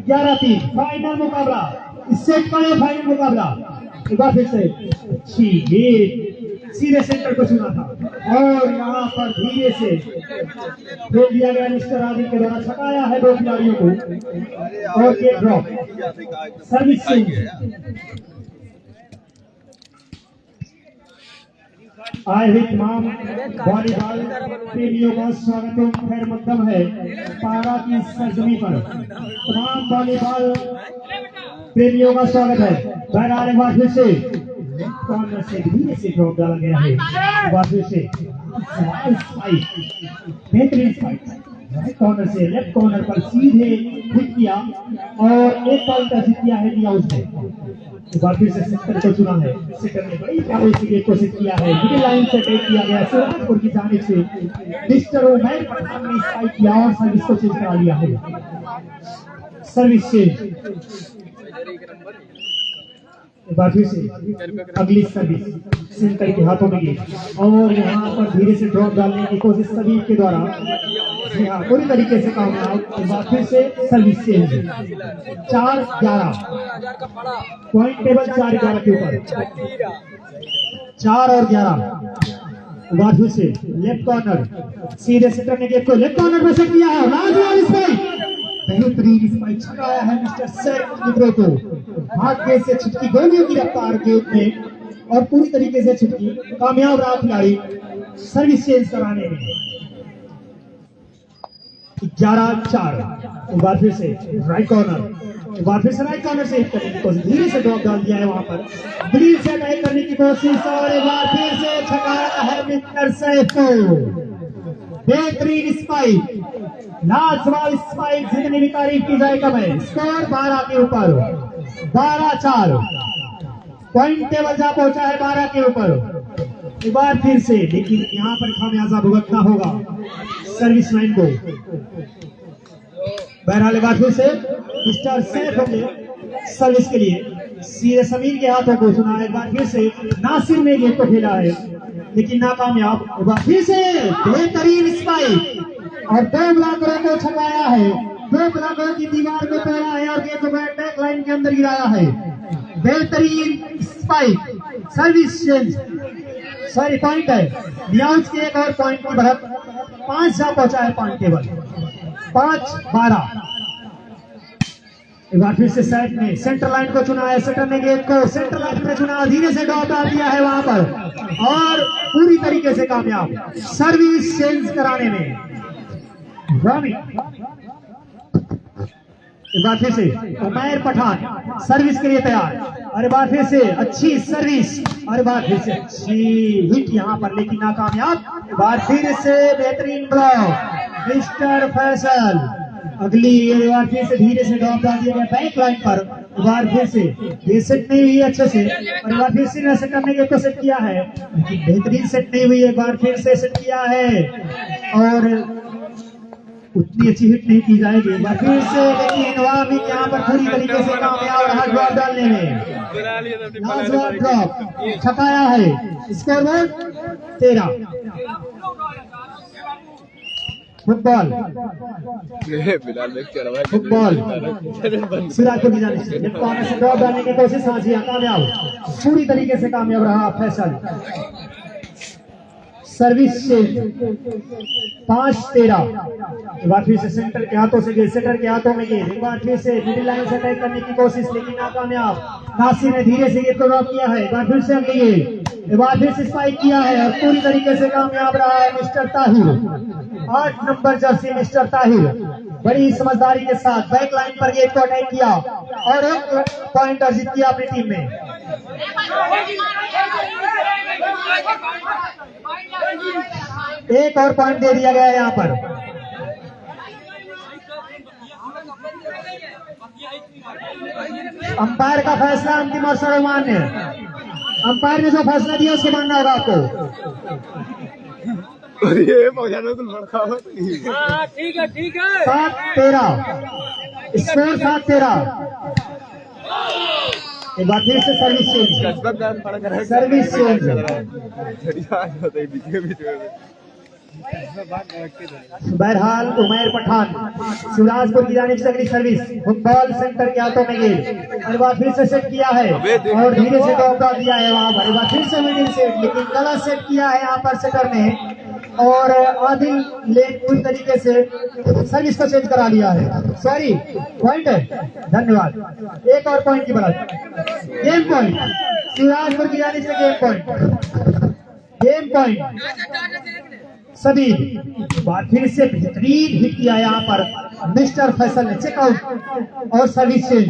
11-3 फाइनल मुकाबला इससे बड़े फाइनल मुकाबला। एक बार फिर से अच्छी गेंद सीधे सेंटर को चुना था और यहाँ पर धीरे से खेल दिया गया मिस्टर आदित्य के द्वारा छकाया है 2 खिलाड़ियों को और ये ड्रॉप सर्विस चेंज। आए हुए तमाम वॉलीबॉल प्रेमियों का स्वागत खैर मकदम है पारा की सरजमी पर। तमाम वॉलीबॉल प्रेमियों का स्वागत है। बहरहाल एक बार फिर से कॉर्नर से धीरे से ड्रॉप डाला गया है। एक बार फिर से बेहतरीन स्पाइक राइट कॉर्नर से लेफ्ट कॉर्नर पर सीधे हिट किया और एक पॉइंट का जीत किया है दिया उसने। एक बार फिर से सेंटर को चुना है। सेंटर ने बड़ी काबिलियत की कोशिश किया है मिडिल लाइन से टेक किया गया शिवराजपुर की जानिब से मिस्टर उमैर पठान ने स्पाइक किया और सर्विस को चेंज करा लिया है। Service change. एक बार फिर से अगली सर्विस सेंटर के हाथों में गेंद और यहाँ पर धीरे से ड्रॉप डालने की कोशिश सभी के द्वारा जी हाँ पूरी तरीके से कामयाब। एक बार फिर से सर्विस चेंज। 4-11 पॉइंट टेबल 4-11 के ऊपर 4 और 11। एक बार फिर से लेफ्ट कॉर्नर सीधे सेंटर ने गेंद को लेफ्ट कॉर्नर में सेट किया है। लाजवाब स्पाइक, बेहतरीन स्पाइक छकाया है मिस्टर सैफ निग्रो को। भाग्य से छिटकी गोलियों की रफ्तार गेंद में और पूरी तरीके से छिटकी, कामयाब रहा खिलाड़ी सर्विस चेंज कराने में। 11-4। एक बार फिर से राइट कॉर्नर, एक बार फिर से राइट कॉर्नर से हिट करने की कोशिश, धीरे से ड्रॉप डाल दिया है वहां पर, ग्रीन से अटैक करने की कोशिश और एक बार फिर से छकाया है मिस्टर सैफ को। बेहतरीन स्पाइक, लाजवाब स्पाइक, जितनी भी तारीफ की जाए कम है। स्कोर 12 के ऊपर, 12-4 पॉइंट टेबल जा पहुंचा है 12 के ऊपर। एक बार फिर से, लेकिन यहाँ पर खामियाजा भुगतना होगा सर्विस लाइन को। बहरहाल एक बार फिर से मिस्टर सैफ होंगे सर्विस के लिए, सीधे समीर के हाथों को सुना। एक बार फिर से नासिर ने गेंद को खेला है लेकिन नाकामयाब। एक बार फिर से बेहतरीन स्पाइक और 2 ब्लॉकरों को छकाया है, 2 ब्लॉकरों की दीवार को तोड़ा है और गेंद को बैक लाइन के अंदर गिराया है। बेहतरीन spike, service change, sorry point है। नियाज के एक और पॉइंट की बढ़त 5 जा पहुंचा है पॉइंट टेबल, 5-12। एक बार फिर से सेट ने सेंटर लाइन को चुना है, सेंटर ने गेंद को सेंटर लाइन में चुना, धीरे से ड्रॉप डाल दिया है वहां पर और पूरी तरीके से कामयाब सर्विस चेंज कराने में। एक बार फिर से उमैर पठान सर्विस के लिए तैयार, और एक बार फिर से अच्छी सर्विस और एक बार फिर से अच्छी हिट यहाँ पर लेकिन नाकामयाब। एक बार फिर से बेहतरीन ब्लॉक मिस्टर फैसल, अगली एक बार फिर से धीरे से ड्रॉप डाल दिया गया बैक लाइन पर। एक बार फिर से ये सेट नहीं हुई अच्छे से और एक बार फिर से सेट करने के तो सेट किया है लेकिन बेहतरीन सेट नहीं हुई। एक बार फिर से सेट किया है और उतनी अच्छी हिट नहीं की जाएगी। एक बार फिर से लेकिन वामिक यहाँ पर पूरी तरीके से कामयाब रहा ड्रॉप डालने में, लाजवाब ड्रॉप छकाया है। Score board 13। Football football Sirajpur की जानिब से कॉर्नर से ड्रॉप डालने की कोशिश, हाँ जी कामयाब, पूरी तरीके से कामयाब रहा फैसल। Service change 5-13। एक बार फिर से सेंटर के हाथों से गेंद, सेंटर के हाथों में गेंद, एक बार फिर से मिडिल लाइन से अटैक करने की कोशिश लेकिन नाकामयाब। नासिर ने धीरे से गेंद को ड्रॉप किया है, एक बार फिर से अगली गेंद, एक बार फिर से स्पाइक किया है और पूरी तरीके से कामयाब रहा है mister Tahir. 8 number Jersey mister Tahir बड़ी समझदारी के साथ बैक लाइन पर गेंद को अटैक किया और एक पॉइंट अर्जित किया अपनी टीम में। एक और पॉइंट दे दिया गया है यहाँ पर। अंपायर का फैसला अंतिम और सर्वमान्य, अंपायर ने जो फैसला दिया उसके मानना होगा आपको। ठीक है 7-13 स्कोर 7-13। एक बार फिर से सर्विस चेंज, सर्विस चेंज। बहरहाल उमैर पठान सिराजपुर की जानिब से अगली सर्विस, फुटबॉल सेंटर के हाथों में गेंद, एक बार फिर से सेट किया है और धीरे से ड्रॉप डाल दिया है वहां पर। एक बार फिर से मिडिल सेट लेकिन गलत सेट किया है यहाँ पर सेटर ने और आदिल लेन पूरी तरीके से सर्विस को चेंज करा लिया है। सॉरी पॉइंट है, धन्यवाद। एक और पॉइंट की बढ़त, गेम पॉइंट सिराजपुर की जानिब से, गेम पॉइंट, गेम पॉइंट सभी। बार फिर से बेहतरीन हिट किया यहाँ पर मिस्टर फैसल ने, चेकआउट और सर्विस चेंज,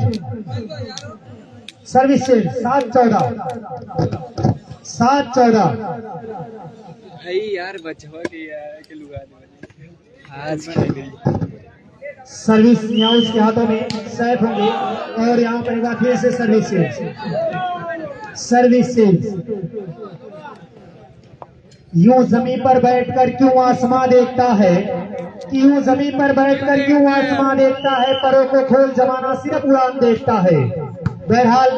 सर्विस चेंज 7-14 यार बचवा के यार के लुगा आज सर्विस न्याउस के हाथों में सैफ होंगे और यहाँ पर एक बार फिर से सर्विस चेंज, सर्विस चेंज। यूं जमीन पर बैठकर क्यों आसमां देखता है, क्यों जमीन पर बैठकर क्यों आसमां देखता है, परों को खोल जमाना सिर्फ उड़ान देखता है। बहरहाल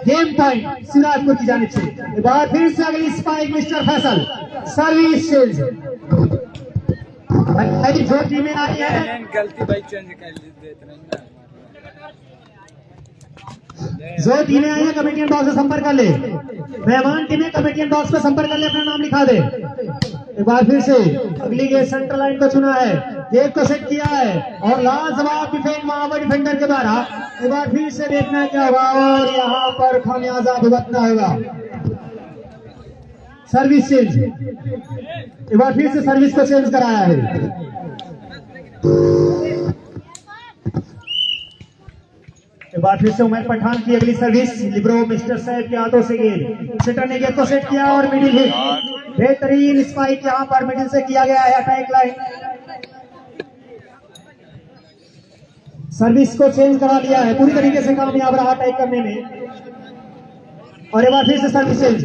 गेम पॉइंट सिराजपुर की जानिब से। एक बार फिर से अगली spike mister Faisal, service change. भाई जो टीमें आ रही है गलती भाई चेंज कर देते नहीं ना। जो टीमें आई है कमेटियन बॉक्स से संपर्क कर ले। मेहमान टीमें कमेटियन बॉक्स पे संपर्क कर ले, अपना नाम लिखा दे। एक बार फिर से अगली गेट सेंट्रल लाइन को चुना है, गेट को सेट किया है और लाजवाब डिफेंड महावर डिफेंडर के द्वारा। एक बार फिर से देखना क्या होगा और यहाँ पर खामियाजा भुगतना होगा। सर्विस चेंज, एक बार फिर से सर्विस को चेंज कराया है। एक बार फिर से उमर पठान की अगली सर्विस, लिब्रो मिस्टर साहब के हाथों से गेंद, सेटर ने गेंद को सेट किया और मिडिल हिट, बेहतरीन स्पाइक यहाँ पर मिडिल से किया गया है। अटैक लाइन सर्विस को चेंज करा लिया है, पूरी तरीके से कामयाब रहा अटैक करने में। और एक बार फिर से सर्विस चेंज,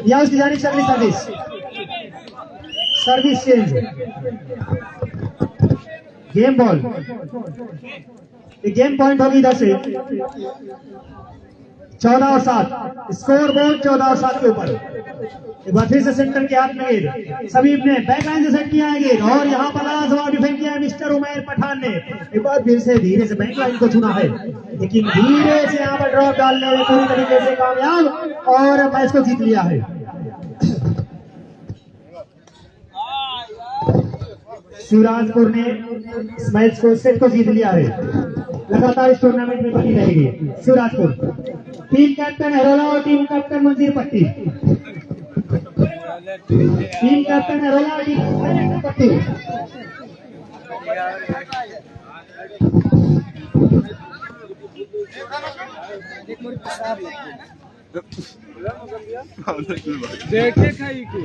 या उसकी जानिब से अगली service, service change, game ball, game point होगी इधर से 14 और 7, स्कोर बोर्ड 14 और 7 के ऊपर। एक बार फिर से सेंटर के हाथ में गेंद, समीप ने बैकलाइन से सेट किया है गेंद और यहाँ पर लाजवाब डिफेंड किया है मिस्टर उमैर पठान ने। एक बार फिर से धीरे से बैकलाइन को चुना है, लेकिन धीरे से यहाँ पर ड्रॉप डालने में पूरी तरीके से कामयाब और मैच को जीत लिया है। शिवराजपुर ने इस मैच को सेट को जीत लिया है, लगातार इस टूर्नामेंट में बनी रहेगी शिवराजपुर। टीम कैप्टन अरोला और टीम कैप्टन मंजीर पट्टी, टीम कैप्टन अरोला और टीम कैप्टन पट्टी। देखे खाई की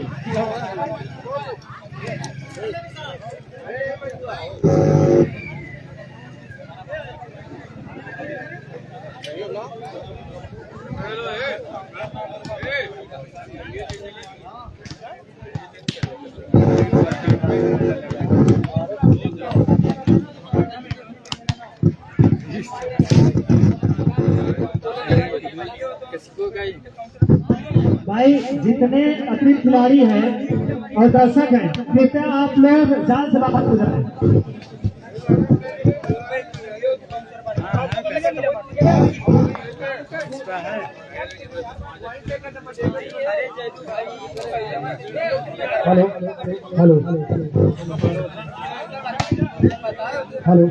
भाई जितने अतिरिक्त खिलाड़ी हैं और दर्शक हैं, कृपया आप लोग जाल से बाहर हो जाए। हेलो हेलो हेलो,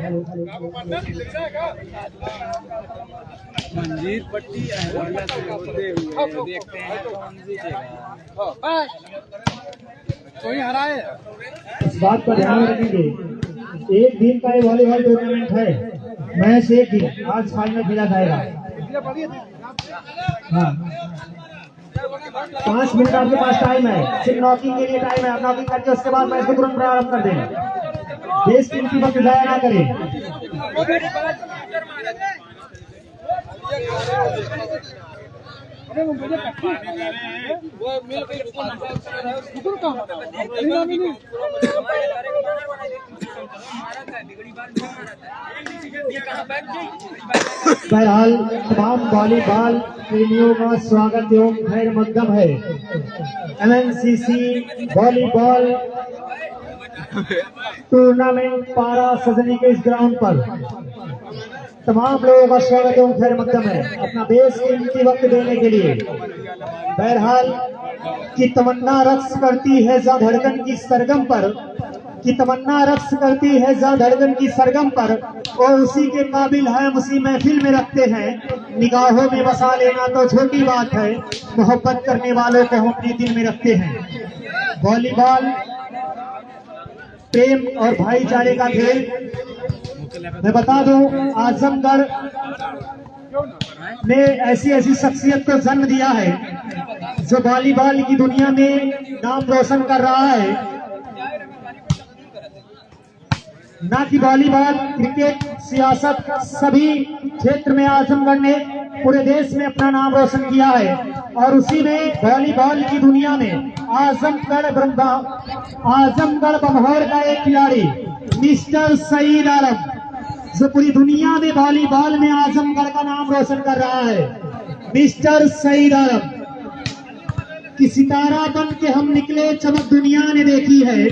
मंजीर पट्टी अहवाला से होते हुए देखते हैं कौन जीतेगा। कोई हराए इस बात पर ध्यान रखेंगे, एक दिन का ये वॉलीबॉल टूर्नामेंट है, मैच एक दिन, आज फाइनल खेला जाएगा। हाँ 5 मिनट आपके पास टाइम है, सिर्फ नॉकिंग के लिए टाइम है। आप नॉकिंग करके उसके बाद मैच को तुरंत प्रारंभ कर दें, देश कीमती वक्त जाया ना करें। बहरहाल तमाम वॉलीबॉल प्रेमियों का स्वागत एवं खैर मकदम है। MNCC वॉलीबॉल टूर्नामेंट पारा सजनी के इस ग्राउंड पर तमाम लोगों का स्वागत एवं खैर मकदम है, अपना बेशकीमती वक्त देने के लिए। बहरहाल की तमन्ना रक्स करती है जा धड़कन की सरगम पर, की तमन्ना रक्स करती है जा धड़कन की सरगम पर, और उसी के काबिल है उसी महफिल में रखते हैं। निगाहों में बसा लेना तो छोटी बात है, मोहब्बत करने वालों को हम अपने दिल में रखते हैं। वॉलीबॉल प्रेम और भाईचारे का खेल। मैं बता दूं, आजमगढ़ ने ऐसी ऐसी शख्सियत को जन्म दिया है जो वॉलीबॉल की दुनिया में नाम रोशन कर रहा है। ना कि वॉलीबॉल, क्रिकेट, सियासत, सभी क्षेत्र में आजमगढ़ ने पूरे देश में अपना नाम रोशन किया है। और उसी में वॉलीबॉल की दुनिया में आजमगढ़ बम्हौर का एक खिलाड़ी मिस्टर सईद आलम, जो पूरी दुनिया में वॉलीबॉल में आजमगढ़ का नाम रोशन कर रहा है, मिस्टर सईद आलम कि सितारा बन के हम निकले चमक दुनिया ने देखी है,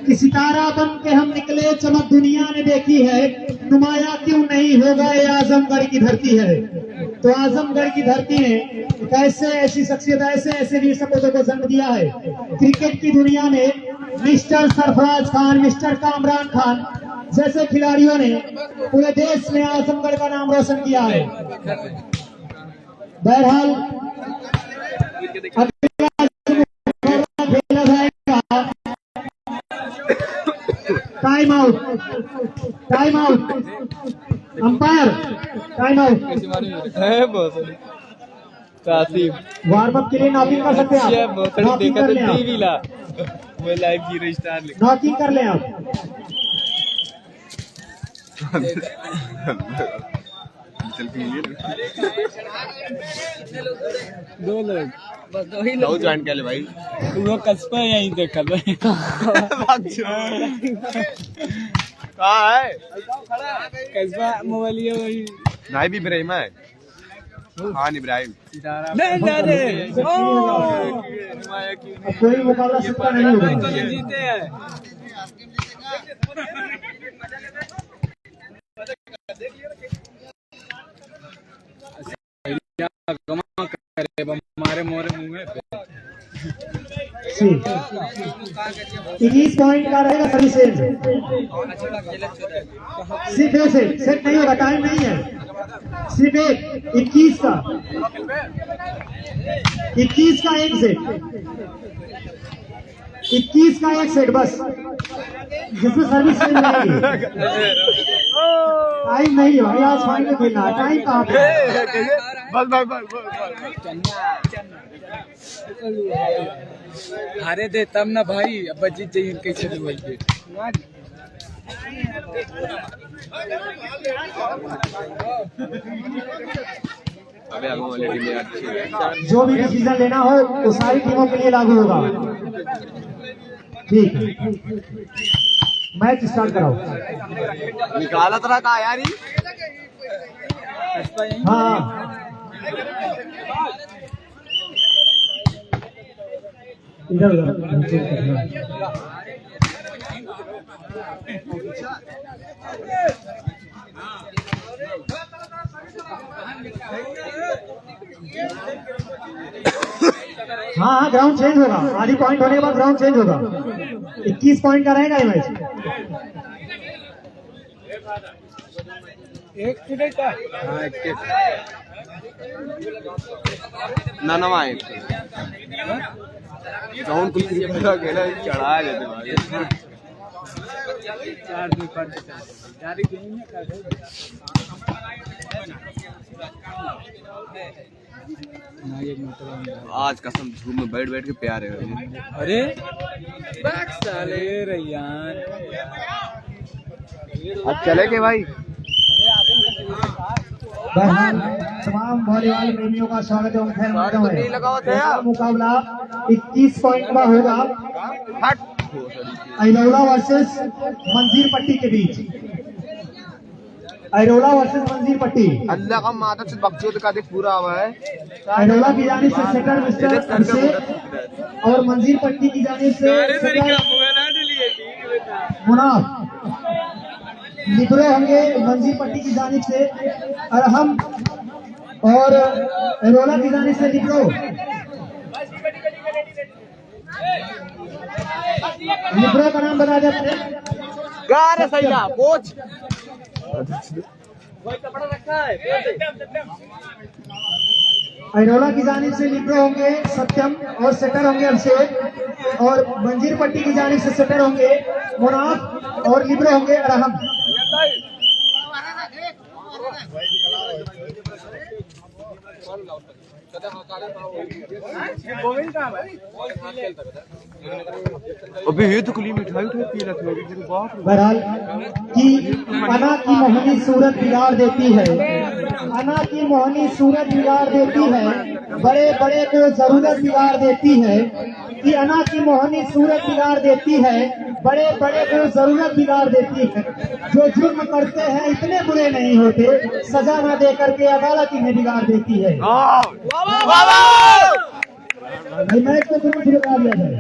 कि सितारा बन के हम निकले चमक दुनिया ने देखी है, नुमाया क्यों नहीं होगा ये आजमगढ़ की धरती है। तो आजमगढ़ की धरती ने कैसे ऐसी शख्सियत, ऐसे वीर सपूतों को जन्म दिया है। क्रिकेट की दुनिया में मिस्टर सरफराज खान, मिस्टर कामरान खान जैसे खिलाड़ियों ने पूरे देश में आजमगढ़ का नाम रोशन किया है। बहरहाल खेला जाएगा। Time out, time out, umpire time out. Warm up के लिए नॉकिंग कर सकते हैं आप, नॉकिंग कर लें आप, नॉकिंग कर लें आप। दो लोग बस, दो ही लोग लोग ज्वाइन कर ले भाई। वो कस्बा यहीं देखा था। कहाँ है कस्बा मोबाइल ये वही नाइब इब्राहिम है। हाँ इब्राहिम नहीं जाने। कोई मुकाबला सकता नहीं होगा। जीते हैं हमारे मोरे मुंह में 21 पॉइंट का रहेगा सभी सेट। सिर्फ एक सेट नहीं होगा, टाइम नहीं है, सिर्फ एक 21 का एक सेट, 21 का एक सेट बस, जिसमें सर्विस नहीं मिलेगी। टाइम नहीं है भाई, आज फाइनल खेलना है, टाइम कहाँ पे? बस हारे दे तब ना भाई, अब जीत जाइए कैसे भी वही पे। अबे आगे वाली टीम में अच्छी है। जो भी डिसीजन लेना हो वो सारी टीमों के लिए लागू होगा। ठीक है, मैच स्टार्ट कराओ। निकाला तरह का यार ही। हाँ इधर उधर हाँ, ग्राउंड चेंज होगा, आधी पॉइंट होने के बाद ग्राउंड चेंज होगा। 21 पॉइंट का रहेगा ये मैच। एक मिनट का हाँ ना नवाए कौन कुछ अकेला चढ़ा देते भाई। 4-2 आज कसम धूप में बैठ बैठ के प्यार है। अरे साले रैयान अब चले के भाई। तमाम वॉलीबॉल प्रेमियों का स्वागत है। नहीं लगा हुआ था यार। मुकाबला 21 पॉइंट का होगा हट अरोला वर्सेस मंजीर पट्टी के बीच। अरोला वर्सेस मंजीर पट्टी। अल्लाह का माता से बकचोद का देख पूरा हुआ है। अरोला की जानिब से सेटर मिस्टर अभिषेक और मंजीर पट्टी की जानिब से मुनाफ। लिब्रो होंगे मंजीर पट्टी की जानिब से अरहम और अरोला की जानिब से लिब्रो। लिब्रो का नाम बता देते हैं। गारे सही है कोच। अरोला की जानिब से लिब्रो होंगे सत्यम और सेटर होंगे अभिषेक, और मंजीर पट्टी की जानिब से सेटर होंगे मुनाफ और लिब्रो होंगे अरहम। अबे ये तो खुली मिठाई उठाई पी रहा था मेरे बाप रे। बहरहाल कि अना की मोहनी सूरत बिगाड़ देती है, अना की मोहनी सूरत बिगाड़ देती है, बड़े बड़े को जरूरत बिगाड़ देती है, कि अना की मोहनी सूरत बिगाड़ देती है, बड़े बड़े को जरूरत बिगाड़ देती है। जो जुर्म करते हैं इतने बुरे नहीं होते, सजा न दे करके अदालत इन्हें बिगाड़ देती है। भाई मैच को तुरंत रुका दिया जाए।